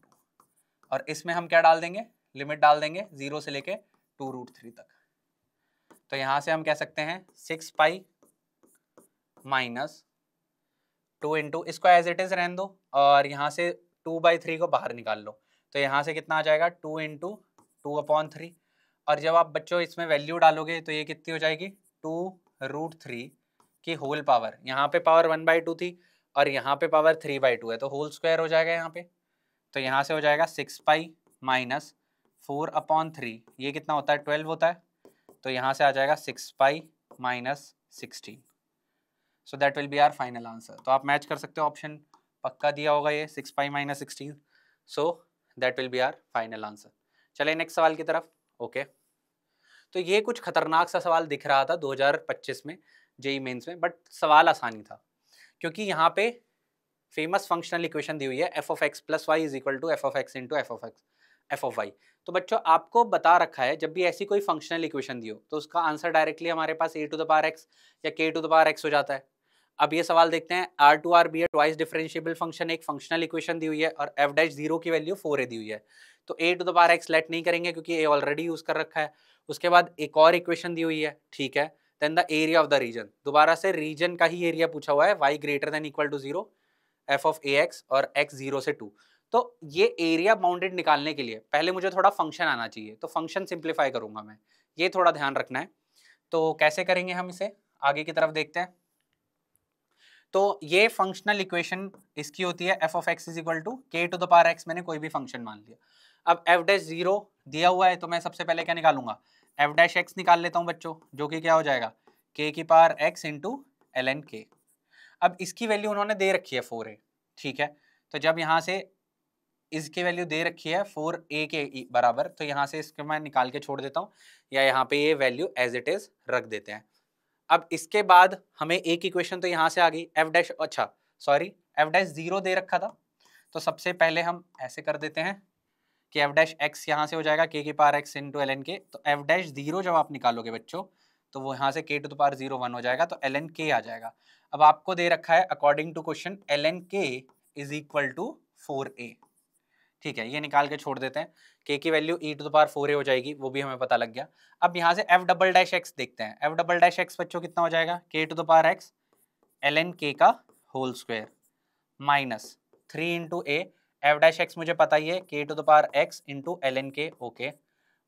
और इसमें हम क्या डाल देंगे, लिमिट डाल देंगे 0 से लेके 2√3 तक। तो यहाँ से हम कह सकते हैं 6 पाई माइनस 2 इंटू, इसको एज इट इज रहने दो, और यहाँ से 2/3 को बाहर निकाल लो, तो यहाँ से कितना आ जाएगा 2 इंटू 2/3, और जब आप बच्चों इसमें वैल्यू डालोगे तो ये कितनी हो जाएगी 2√3 की होल पावर, यहाँ पे पावर 1/2 थी और यहाँ पे पावर 3/2 है, तो होल स्क्वायर हो जाएगा यहाँ पे, तो यहाँ से हो जाएगा 6 पाई माइनस 4/3, ये कितना होता है 12 होता है, तो यहाँ से आ जाएगा 6 pi minus 16, so that will be our final answer. तो आप मैच कर सकते हो, ऑप्शन पक्का दिया होगा ये 6 pi minus 16, so that will be our final answer. चलिए नेक्स्ट सवाल की तरफ। ओके, तो ये कुछ खतरनाक सा सवाल दिख रहा था 2025 में जेई मेंस में, बट सवाल आसानी था, क्योंकि यहाँ पे फेमस फंक्शनल इक्वेशन दी हुई है f of x plus y is equal to f of x into f of y। तो बच्चों आपको बता रखा है जब भी ऐसी कोई फंक्शनल इक्वेशन दी हो तो उसका आंसर डायरेक्टली हमारे पास a to the power x या k to the power x हो जाता है। अब ये सवाल देखते हैं, r टू r बी है ट्वाइस डिफरेंशिएबल फंक्शन, एक फंक्शनल इक्वेशन दी हुई है और f डैश 0 की वैल्यू 4a दी हुई है, तो a to the power x late नहीं करेंगे क्योंकि a ऑलरेडी यूज कर रखा है। उसके बाद एक और इक्वेशन दी हुई है, ठीक है, then the area of the region, दोबारा से रीजन का ही एरिया पूछा हुआ है, y greater than equal to 0 f of ax और x 0 से 2। तो ये एरिया बाउंडेड निकालने के लिए पहले मुझे थोड़ा फंक्शन आना चाहिए, तो फंक्शन सिंप्लीफाई करूंगा मैं, ये थोड़ा ध्यान रखना है। तो कैसे करेंगे हम इसे, आगे की तरफ देखते हैं। तो ये फंक्शनल इक्वेशन इसकी होती है f of x is equal to k to the power x, मैंने कोई भी फंक्शन मान लिया। अब f डैश 0 दिया हुआ है तो मैं सबसे पहले क्या निकालूंगा, f डैश x निकाल लेता हूँ बच्चों, जो कि क्या हो जाएगा k की power x into ln k। अब इसकी वैल्यू उन्होंने दे रखी है 4a, ठीक है, तो जब यहाँ से इसकी वैल्यू दे रखी है 4a के बराबर, तो यहाँ से इसको मैं निकाल के छोड़ देता हूँ, या यहाँ पे ये वैल्यू एज इट इज रख देते हैं। अब इसके बाद हमें एक इक्वेशन तो यहाँ से आ गई f डैश, अच्छा सॉरी f डैश 0 दे रखा था, तो सबसे पहले हम ऐसे कर देते हैं कि f डैश x यहाँ से हो जाएगा k की power x into ln k। तो f डैश 0 जब आप निकालोगे बच्चों तो वो यहाँ से k टू द पावर 0 1 हो जाएगा, तो ln k आ जाएगा। अब आपको दे रखा है according to question ln k is equal to 4a, ठीक है, ये निकाल के छोड़ देते हैं, k की value e to the power 4a हो जाएगी, वो भी हमें पता लग गया। अब यहाँ से f डबल डैश x देखते हैं, f डबल डैश x बच्चों कितना हो जाएगा k to the power x ln k का whole square minus 3 into a, f dash x मुझे पता ही है k to the power x into ln k, okay.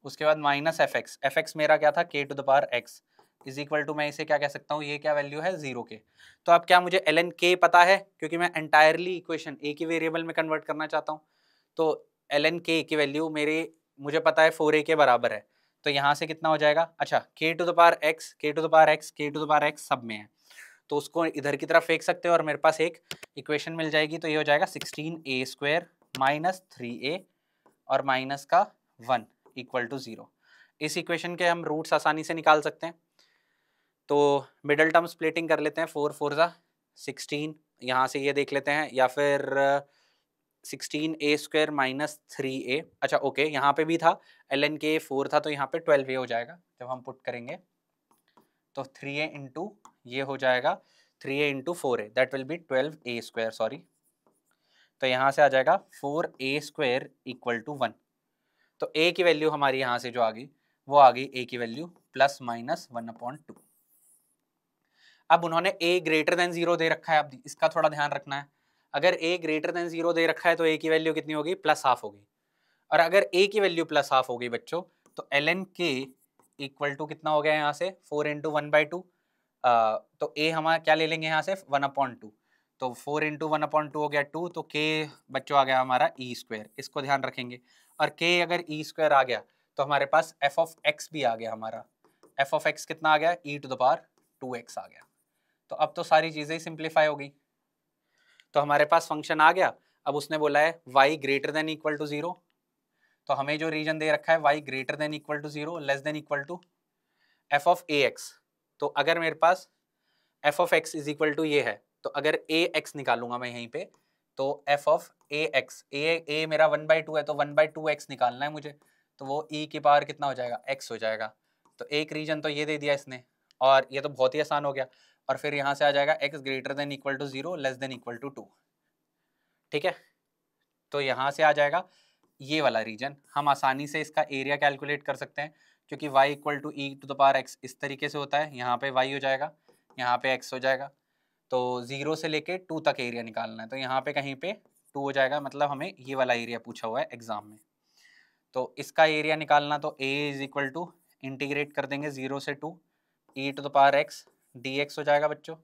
उसके बाद माइनस f x मेरा क्या था k to the power x is equal to, मैं इसे क्या कह सकता हूँ, ये क्या वैल्यू है 0 के। तो अब क्या मुझे ln k पता है, क्योंकि मैं एंटायरली इक्वेशन a की वेरिएबल में कन्वर्ट करना चाहता हूँ, तो ln k की वैल्यू मुझे पता है 4a के बराबर है, तो यहाँ से कितना हो जाएगा, अच्छा k to the power x k to the power x k to the power x सब में है, तो उसको इधर की तरफ फेंक सकते हो और मेरे पास एक इक्वेशन मिल जाएगी। तो ये हो जाएगा 16a² माइनस 3a और माइनस का 1 इक्वल टू 0। इस इक्वेशन के हम रूट्स आसानी से निकाल सकते हैं। तो मिडल टर्म स्प्लिटिंग कर लेते हैं, 4 4 जा 16, यहाँ से ये देख लेते हैं, या फिर 16a² माइनस 3a। अच्छा ओके, यहाँ पे भी था ln के 4 था, तो यहाँ पे 12a हो जाएगा जब हम पुट करेंगे। तो 3a इंटू ये हो जाएगा 3a into 4a, that will B 12a², sorry. तो यहाँ से आ जाएगा 4a² इक्वल टू 1। तो a की वैल्यू हमारी यहाँ से जो आ गई वो आ गई a की वैल्यू प्लस माइनस 1/2। अब उन्होंने a ग्रेटर देन 0 दे रखा है, अब इसका थोड़ा ध्यान रखना है। अगर a ग्रेटर देन 0 दे रखा है तो a की वैल्यू कितनी होगी, प्लस हाफ होगी। और अगर a की वैल्यू प्लस हाफ होगी बच्चों, तो ln k इक्वल टू कितना हो गया यहाँ से 4 इंटू 1/2। तो a हमारा क्या ले लेंगे यहाँ से 1/2, तो 4 इंटू 1/2 हो गया 2, तो k बच्चों आ गया हमारा e²। इसको ध्यान रखेंगे। और k अगर e² आ गया तो हमारे पास f ऑफ x भी आ गया। हमारा f ऑफ x कितना आ गया, e⁻²x आ गया। तो अब तो सारी चीज़ें ही सिंप्लीफाई हो गई। तो हमारे पास फंक्शन आ गया। अब उसने बोला है y greater than equal to 0, तो हमें जो रीजन दे रखा है y greater than equal to 0 less than equal to f of ax। तो अगर मेरे पास f of x is equal to ये है, तो अगर ax निकालूंगा मैं यहीं पे, तो f ऑफ ax, a मेरा 1/2 है, तो 1/2x निकालना है मुझे। तो वो e की पावर कितना हो जाएगा, x हो जाएगा। तो एक रीजन तो ये दे दिया इसने, और ये तो बहुत ही आसान हो गया। और फिर यहाँ से आ जाएगा x greater than equal to 0 less than equal to 2। ठीक है, तो यहाँ से आ जाएगा ये वाला रीजन। हम आसानी से इसका एरिया कैलकुलेट कर सकते हैं, क्योंकि y इक्वल टू e⁻x इस तरीके से होता है। यहाँ पे y हो जाएगा, यहाँ पे x हो जाएगा। तो 0 से लेके 2 तक एरिया निकालना है, तो यहाँ पे कहीं पे 2 हो जाएगा, मतलब हमें ये वाला एरिया पूछा हुआ है एग्जाम में। तो इसका एरिया निकालना, तो a is equal to integrate कर देंगे 0 से 2 e⁻x dx हो जाएगा बच्चों।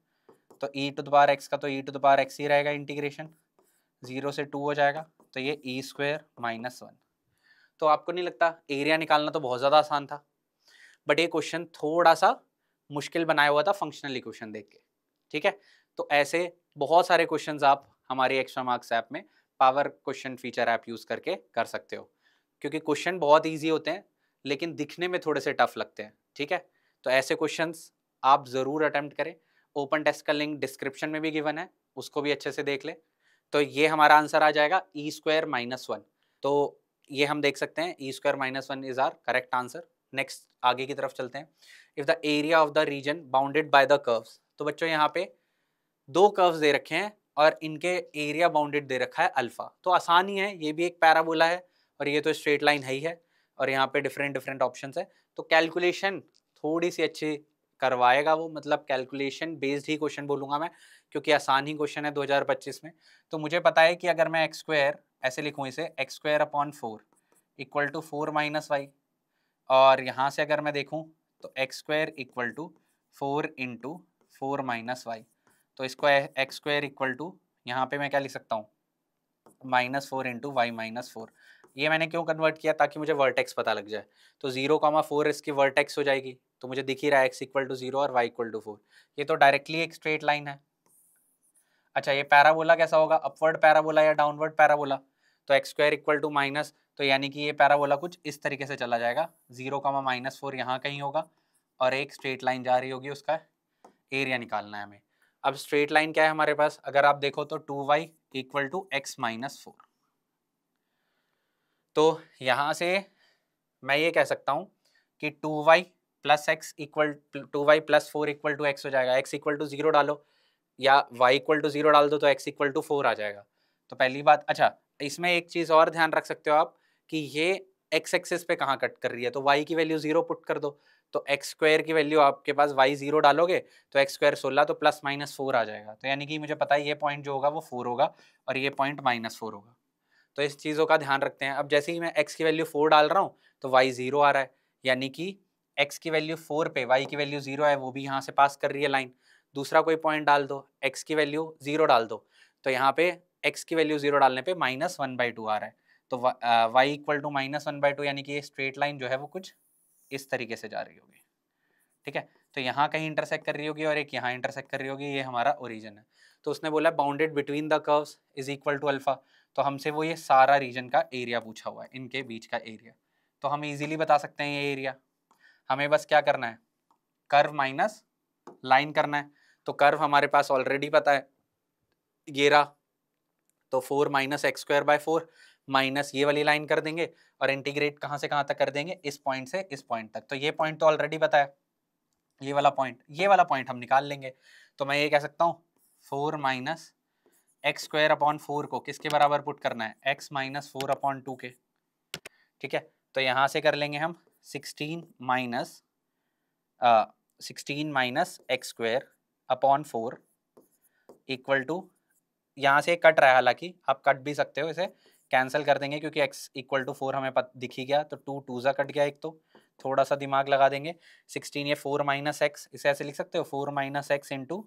तो e⁻x का तो e⁻x ही रहेगा, इंटीग्रेशन 0 से 2 हो जाएगा, तो ये e² माइनस 1। तो आपको नहीं लगता एरिया निकालना तो बहुत ज़्यादा आसान था, बट ये क्वेश्चन थोड़ा सा मुश्किल बनाया हुआ था फंक्शनल इक्वेशन देख के। ठीक है, तो ऐसे बहुत सारे क्वेश्चंस आप हमारे एक्स्ट्रा मार्क्स ऐप में power question feature app use करके कर सकते हो, क्योंकि क्वेश्चन बहुत ईजी होते हैं लेकिन दिखने में थोड़े से टफ लगते हैं। ठीक है, तो ऐसे क्वेश्चंस आप ज़रूर अटेम्प्ट करें। ओपन टेस्ट का लिंक डिस्क्रिप्शन में भी गिवन है, उसको भी अच्छे से देख ले। तो ये हमारा आंसर आ जाएगा e² माइनस 1। तो ये हम देख सकते हैं e² minus 1 is our correct answer. Next आगे की तरफ चलते हैं। If the area of the region bounded by the curves, तो बच्चों यहाँ पे 2 कर्व्स दे रखे हैं और इनके एरिया बाउंडेड दे रखा है अल्फा। तो आसान ही है, ये भी एक पैराबोला है और ये तो स्ट्रेट लाइन है ही है, और यहाँ पे डिफरेंट ऑप्शंस है। तो कैलकुलेशन थोड़ी सी अच्छी करवाएगा वो, मतलब कैलकुलेशन बेस्ड ही क्वेश्चन बोलूँगा मैं, क्योंकि आसान ही क्वेश्चन है 2025 में। तो मुझे पता है कि अगर मैं x² ऐसे लिखूँ इसे x²/4 equal to 4 minus Y, और यहाँ से अगर मैं देखूँ तो x² equal to 4 into 4 minus y, तो इसको x² इक्वल टू यहाँ पे मैं क्या लिख सकता हूँ -4 इंटू वाई माइनस 4। ये मैंने क्यों कन्वर्ट किया, ताकि मुझे वर्टेक्स पता लग जाए। तो 0,4 इसकी वर्टेक्स हो जाएगी, तो मुझे दिख ही रहा है x इक्वल टू 0 और y इक्वल टू 4। ये तो डायरेक्टली एक स्ट्रेट लाइन है। अच्छा, ये पैराबोला कैसा होगा, अपवर्ड पैराबोला या डाउनवर्ड पैराबोला? तो x² इक्वल टू माइनस, तो यानी कि ये पैराबोला कुछ इस तरीके से चला जाएगा, 0,-4 यहाँ कहीं होगा और एक स्ट्रेट लाइन जा रही होगी, उसका एरिया निकालना है हमें। अब स्ट्रेट लाइन क्या है हमारे पास, अगर आप देखो तो 2y equal to x minus 4। तो यहाँ से मैं ये कह सकता हूँ कि 2y plus 4 equal to x हो जाएगा। x इक्वल टू 0 डालो या y इक्वल टू 0 डाल दो तो x इक्वल टू 4 आ जाएगा। तो पहली बात, अच्छा इसमें एक चीज़ और ध्यान रख सकते हो आप कि ये x एक्सिस पे कहाँ कट कर रही है, तो y की वैल्यू 0 पुट कर दो, तो x² की वैल्यू आपके पास y 0 डालोगे तो x² 16, तो प्लस माइनस 4 आ जाएगा। तो यानी कि मुझे पता है ये पॉइंट जो होगा वो 4 होगा और ये पॉइंट -4 होगा। तो इस चीज़ों का ध्यान रखते हैं। अब जैसे ही मैं x की वैल्यू 4 डाल रहा हूँ तो y 0 आ रहा है, यानी कि x की वैल्यू 4 पे y की वैल्यू 0 है, वो भी यहाँ से पास कर रही है लाइन। दूसरा कोई पॉइंट डाल दो, x की वैल्यू 0 डाल दो, तो यहाँ पे x की वैल्यू 0 डालने पे -1/2 आ रहा है। तो y इक्वल टू -1/2, यानी कि ये स्ट्रेट लाइन जो है वो कुछ इस तरीके से जा रही होगी। ठीक है, तो यहाँ कहीं इंटरसेक्ट कर रही होगी और एक यहाँ इंटरसेक्ट कर रही होगी, ये हमारा ओरिजिन है। तो उसने बोला bounded between the curves is equal to alpha, तो हमसे वो ये सारा रीजन का एरिया पूछा हुआ है, इनके बीच का एरिया। तो हम इजीली बता सकते हैं ये एरिया। हमें बस क्या करना है, कर्व माइनस लाइन करना है। तो कर्व हमारे पास ऑलरेडी पता है, ये रहा, तो 4 minus x square by 4 minus ये वाली लाइन कर देंगे और इंटीग्रेट कहाँ से कहाँ तक कर देंगे, इस पॉइंट से इस पॉइंट तक। तो ये पॉइंट तो ऑलरेडी पता है, ये वाला पॉइंट हम निकाल लेंगे। तो मैं ये कह सकता हूँ 4 माइनस एक्स स्क्वायर अपॉन 4 को किसके बराबर पुट करना है, x माइनस 4 अपॉन 2 के। ठीक है, तो यहाँ से कर लेंगे हम 16 minus x square upon 4 equal to, यहाँ से कट रहा है, हालांकि आप कट भी सकते हो, इसे कैंसिल कर देंगे क्योंकि x इक्वल टू 4 हमें दिख ही गया, तो 2 2 कट गया, एक तो थोड़ा सा दिमाग लगा देंगे। 16 ये 4 माइनस एक्स, इसे ऐसे लिख सकते हो 4 minus x into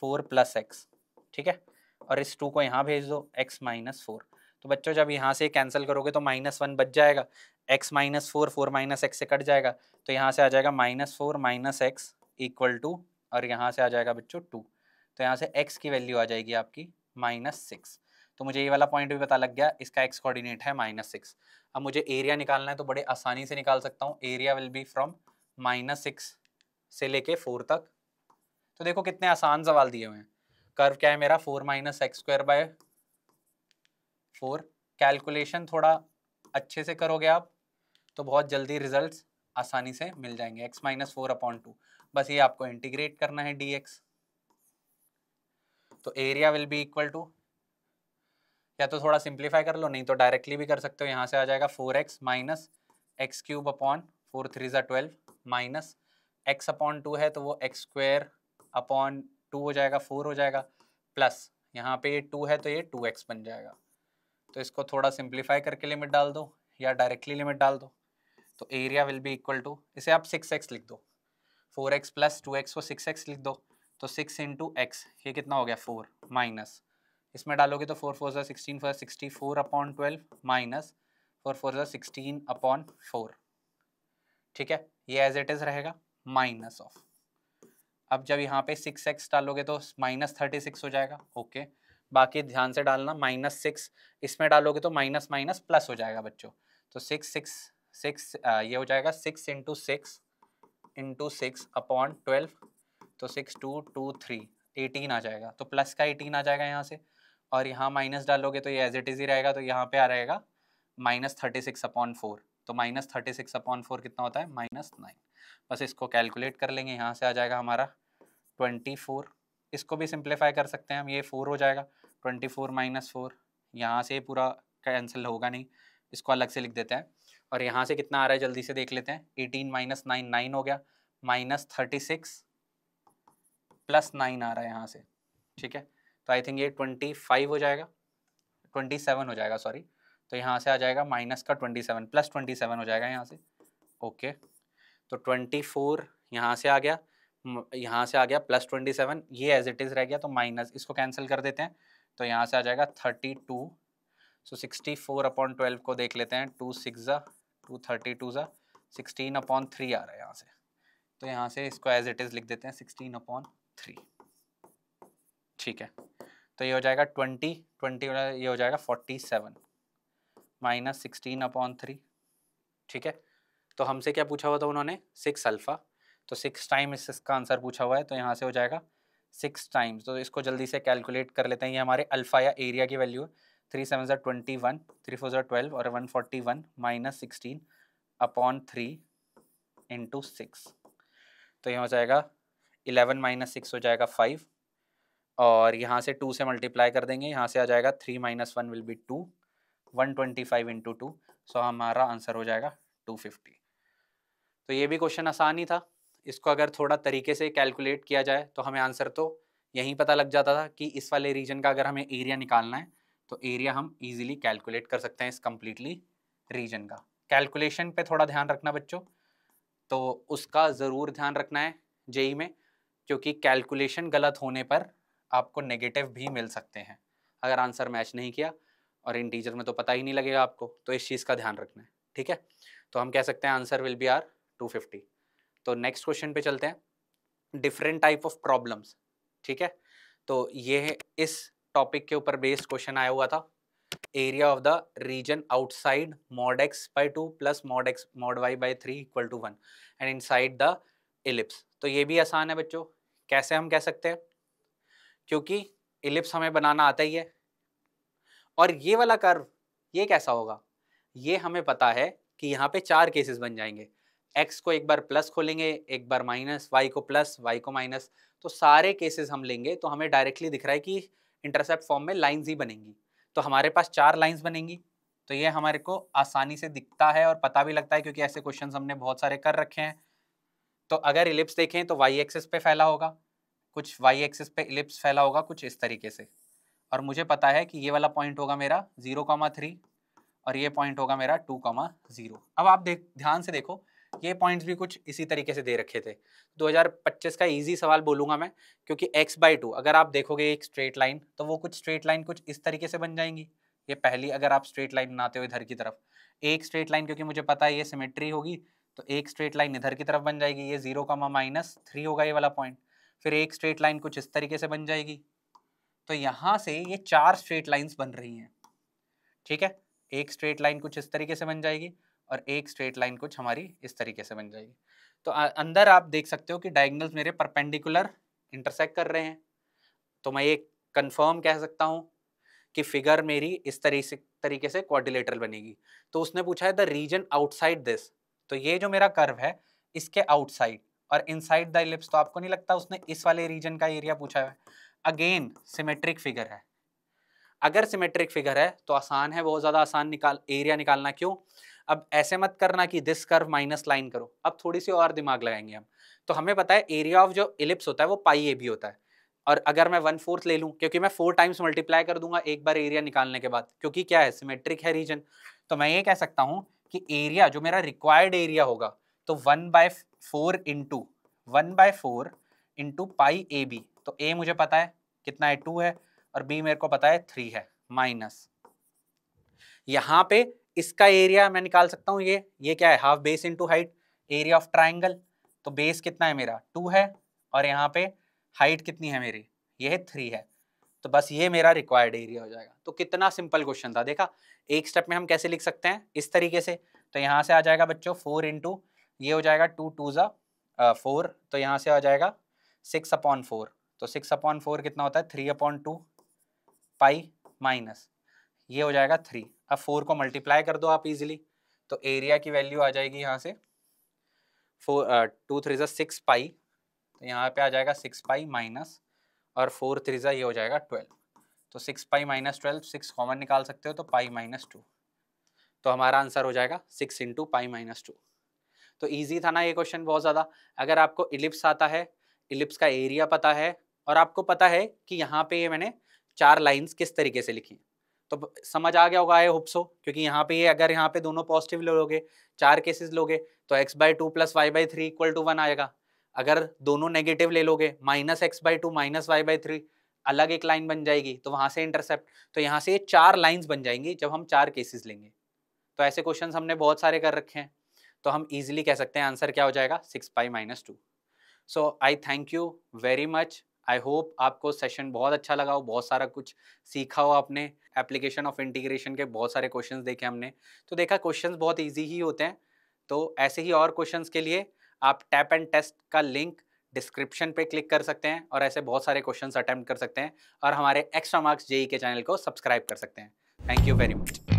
4 plus x. ठीक है, और इस 2 को यहाँ भेज दो, x माइनस 4। तो बच्चों जब यहाँ से कैंसिल करोगे तो -1 बच जाएगा, x माइनस 4 4 माइनस एक्स से कट जाएगा, तो यहाँ से आ जाएगा -4 माइनस एक्स इक्वल टू, और यहाँ से आ जाएगा बच्चों 2, तो यहाँ से x की वैल्यू आ जाएगी आपकी -6। तो मुझे ये वाला पॉइंट भी पता लग गया, इसका x कोऑर्डिनेट है -6। अब मुझे एरिया निकालना है तो बड़े आसानी से निकाल सकता हूँ। एरिया विल बी फ्रॉम -6 से लेके 4 तक। तो देखो कितने आसान सवाल दिए हुए हैं। कर्व क्या है मेरा, 4 minus x square by 4। Calculation थोड़ा अच्छे से करोगे आप तो बहुत जल्दी रिजल्ट्स आसानी से मिल जाएंगे। x माइनस 4 अपॉन 2, बस ये आपको इंटीग्रेट करना है dx। तो area will be equal to, या तो थोड़ा सिंप्लीफाई कर लो, नहीं तो डायरेक्टली भी कर सकते हो। यहाँ से आ जाएगा 4x minus x cube upon 4 3 ज़ा 12 माइनस x अपॉन 2 है तो वो x स्क्वायर अपॉन 2 हो जाएगा, 4 हो जाएगा, प्लस यहाँ पे ये 2 है तो ये 2x बन जाएगा। तो इसको थोड़ा सिंप्लीफाई करके लिमिट डाल दो या डायरेक्टली लिमिट डाल दो, तो area will be equal to, इसे आप 6x लिख दो, 4x प्लस 2x को 6x लिख दो, तो 6 इंटू एक्स, ये कितना हो गया 4, माइनस इसमें डालोगे तो 4 4 ज़ा 16 4 64 अपॉन 12 माइनस 4 4 ज़ा 16 अपॉन 4। ठीक है, ये एज इट इज रहेगा माइनस ऑफ। अब जब यहाँ पे 6x डालोगे तो -36 हो जाएगा। ओके, बाकी ध्यान से डालना, -6 इसमें डालोगे तो माइनस माइनस प्लस हो जाएगा बच्चों। तो 6 ये हो जाएगा 6 इंटू 6 अपॉन 12, तो 6 2 2 3 18 आ जाएगा, तो प्लस का 18 आ जाएगा यहाँ से, और यहाँ माइनस डालोगे तो ये एज इट इज ही रहेगा, तो यहाँ पे आ रहेगा -36 अपॉन 4। तो -36 अपॉन 4 कितना होता है, -9। बस इसको कैलकुलेट कर लेंगे, यहाँ से आ जाएगा हमारा 24। इसको भी सिंप्लीफाई कर सकते हैं हम, ये 4 हो जाएगा, 24 माइनस 4, यहाँ से पूरा कैंसिल होगा नहीं, इसको अलग से लिख देते हैं। और यहाँ से कितना आ रहा है जल्दी से देख लेते हैं, 18 माइनस 9 9 हो गया, -36 प्लस 9 आ रहा है यहाँ से। ठीक है, तो आई थिंक ये 25 हो जाएगा, 27 हो जाएगा, सॉरी। तो यहाँ से आ जाएगा माइनस का 27 प्लस 27 हो जाएगा यहाँ से। ओके, तो 24 यहाँ से आ गया, यहाँ से आ गया प्लस 27, ये एज इट इज़ रह गया, तो माइनस इसको कैंसिल कर देते हैं, तो यहाँ से आ जाएगा 32। सो 64 अपॉन 12 को देख लेते हैं, 2 6 ज़ा 2 32 ज़ा 16 अपॉन 3 आ रहा है यहाँ से, तो यहाँ से इसको एज इट इज़ लिख देते हैं 16 अपॉन 3। ठीक है, तो ये हो जाएगा 20 ये हो जाएगा 47 माइनस 16 अपॉन 3। ठीक है, तो हमसे क्या पूछा हुआ था उन्होंने, 6 अल्फ़ा, तो 6 टाइम्स इसका आंसर पूछा हुआ है, तो यहाँ से हो जाएगा 6 टाइम्स। तो इसको जल्दी से कैलकुलेट कर लेते हैं, ये हमारे अल्फ़ा या एरिया की वैल्यू है, 3 7 ज़ा 21 3 4 ज़ा 12 और 141 माइनस 16 अपॉन 3 इंटू 6। तो यहाँ हो जाएगा 11 माइनस 6 हो जाएगा 5, और यहाँ से 2 से मल्टीप्लाई कर देंगे, यहाँ से आ जाएगा 3 माइनस 1 विल बी 2, 125 इंटू 2, सो हमारा आंसर हो जाएगा 250। तो ये भी क्वेश्चन आसान ही था, इसको अगर थोड़ा तरीके से कैलकुलेट किया जाए तो हमें आंसर तो यहीं पता लग जाता था कि इस वाले रीजन का अगर हमें एरिया निकालना है तो एरिया हम इजीली कैलकुलेट कर सकते हैं इस कम्प्लीटली रीजन का। कैलकुलेशन पे थोड़ा ध्यान रखना बच्चों, तो उसका ज़रूर ध्यान रखना है जेई में, क्योंकि कैलकुलेशन गलत होने पर आपको नेगेटिव भी मिल सकते हैं अगर आंसर मैच नहीं किया, और इंटीजर में तो पता ही नहीं लगेगा आपको, तो इस चीज़ का ध्यान रखना है। ठीक है, तो हम कह सकते हैं आंसर विल बी आर 250। तो नेक्स्ट क्वेश्चन पे चलते हैं। डिफरेंट टाइप ऑफ प्रॉब्लम्स, ठीक है। तो ये है इस टॉपिक के ऊपर बेस्ड क्वेश्चन आया हुआ था, area of the region outside mod x by 2 plus mod y by 3 equal to 1 and inside the ellipse. तो ये भी आसान है बच्चों, कैसे हम कह सकते हैं, क्योंकि इलिप्स हमें बनाना आता ही है, और ये वाला कर्व ये कैसा होगा, ये हमें पता है कि यहाँ पे 4 केसेस बन जाएंगे, x को एक बार प्लस खोलेंगे, एक बार माइनस, y को प्लस, y को माइनस, तो सारे केसेस हम लेंगे तो हमें डायरेक्टली दिख रहा है कि इंटरसेप्ट फॉर्म में लाइंस ही बनेंगी। तो हमारे पास 4 लाइंस बनेंगी, तो ये हमारे को आसानी से दिखता है और पता भी लगता है, क्योंकि ऐसे क्वेश्चंस हमने बहुत सारे कर रखे हैं। तो अगर इलिप्स देखें तो y एक्सिस पे फैला होगा, कुछ y एक्सिस पे इलिप्स फैला होगा कुछ इस तरीके से, और मुझे पता है कि ये वाला पॉइंट होगा मेरा 0,3 और ये पॉइंट होगा मेरा 2,0। अब आप ध्यान से देखो, ये पॉइंट्स भी कुछ इसी तरीके से दे रखे थे। 2025 का इजी सवाल बोलूंगा मैं, क्योंकि x/2 अगर आप देखोगे एक स्ट्रेट लाइन, तो वो कुछ स्ट्रेट लाइन कुछ इस तरीके से बन जाएंगी। ये पहली अगर आप स्ट्रेट लाइन बनाते हो इधर की तरफ, एक स्ट्रेट लाइन, क्योंकि मुझे पता है ये सिमेट्री होगी, तो एक स्ट्रेट लाइन इधर की तरफ बन जाएगी, ये 0,-3 होगा ये वाला पॉइंट। फिर एक स्ट्रेट लाइन कुछ इस तरीके से बन जाएगी। तो यहाँ से ये 4 स्ट्रेट लाइन्स बन रही हैं, ठीक है। एक स्ट्रेट लाइन कुछ इस तरीके से बन जाएगी और एक स्ट्रेट लाइन कुछ हमारी इस तरीके से बन जाएगी। तो अंदर आप देख सकते हो कि डायगोनल्स मेरे परपेंडिकुलर इंटरसेक्ट कर रहे हैं। तो मैं ये कंफर्म कह सकता हूँ कि फिगर मेरी इस तरीके से क्वाड्रिलेटरल बनेगी। तो उसने पूछा है द रीजन आउटसाइड दिस, तो ये जो मेरा कर्व है इसके आउटसाइड और इनसाइड द इलिप्स, तो आपको नहीं लगता उसने इस वाले रीजन का एरिया पूछा है। अगेन सिमेट्रिक फिगर है, अगर सिमेट्रिक फिगर है तो आसान है, बहुत ज़्यादा आसान एरिया निकालना। क्यों? अब ऐसे मत करना कि दिस कर्व माइनस लाइन करो, अब थोड़ी सी और दिमाग लगाएंगे हम। तो हमें पता है एरिया ऑफ जो इलिप्स होता है वो पाई ए बी होता है, और अगर मैं 1/4 ले लूँ, क्योंकि मैं 4 टाइम्स मल्टीप्लाई कर दूंगा एक बार एरिया निकालने के बाद, क्योंकि क्या है सिमेट्रिक है रीजन, तो मैं ये कह सकता हूँ कि एरिया जो मेरा रिक्वायर्ड एरिया होगा तो 1/4 इंटू पाई ए बी। तो ए मुझे पता है कितना है 2 है, और बी मेरे को पता है 3 है, माइनस यहाँ पे इसका एरिया मैं निकाल सकता हूँ, ये क्या है half base into height, area of triangle. तो बेस कितना है मेरा 2 है, और यहाँ पे हाइट कितनी है मेरी, ये है 3 है। तो बस ये मेरा रिक्वायर्ड एरिया हो जाएगा। तो कितना सिंपल क्वेश्चन था, देखा एक स्टेप में हम कैसे लिख सकते हैं इस तरीके से। तो यहाँ से आ जाएगा बच्चों 4 इंटू ये हो जाएगा 2 2 4, तो यहाँ से आ जाएगा 6/4। तो 6/4 कितना होता है 3/2 पाई माइनस ये हो जाएगा 3। अब 4 को मल्टीप्लाई कर दो आप इजीली, तो एरिया की वैल्यू आ जाएगी यहाँ से 2 3 6 पाई, तो यहाँ पे आ जाएगा 6 पाई माइनस, और 4 3 ये हो जाएगा 12। तो 6 पाई माइनस 12, 6 कॉमन निकाल सकते हो तो पाई माइनस 2। तो हमारा आंसर हो जाएगा 6 इंटू पाई माइनस 2। तो ईजी था ना ये क्वेश्चन बहुत ज़्यादा। अगर आपको इलिप्स आता है, इलिप्स का एरिया पता है, और आपको पता है कि यहाँ पे ये मैंने 4 लाइन्स किस तरीके से लिखी, तो समझ आ गया होगा आई होप सो। क्योंकि यहाँ पे ये अगर यहाँ पे दोनों पॉजिटिव लोगे, 4 केसेस लोगे, तो x/2 plus y/3 equal to 1 आएगा। अगर दोनों नेगेटिव ले लोगे, -x/2 माइनस y/3, अलग एक लाइन बन जाएगी, तो वहाँ से इंटरसेप्ट। तो यहाँ से ये 4 लाइन्स बन जाएंगी जब हम 4 केसेस लेंगे। तो ऐसे क्वेश्चन हमने बहुत सारे कर रखे हैं, तो हम इजीली कह सकते हैं आंसर क्या हो जाएगा 6 pi minus 2। So I thank you very much. I hope आपको सेशन बहुत अच्छा लगा हो, बहुत सारा कुछ सीखा हो आपने। एप्लीकेशन ऑफ इंटीग्रेशन के बहुत सारे क्वेश्चंस देखे हमने, तो देखा क्वेश्चंस बहुत इजी ही होते हैं। तो ऐसे ही और क्वेश्चंस के लिए आप टैप एंड टेस्ट का लिंक डिस्क्रिप्शन पे क्लिक कर सकते हैं, और ऐसे बहुत सारे क्वेश्चंस अटेम्प्ट कर सकते हैं, और हमारे एक्स्ट्रा मार्क्स जेई के चैनल को सब्सक्राइब कर सकते हैं। Thank you very much.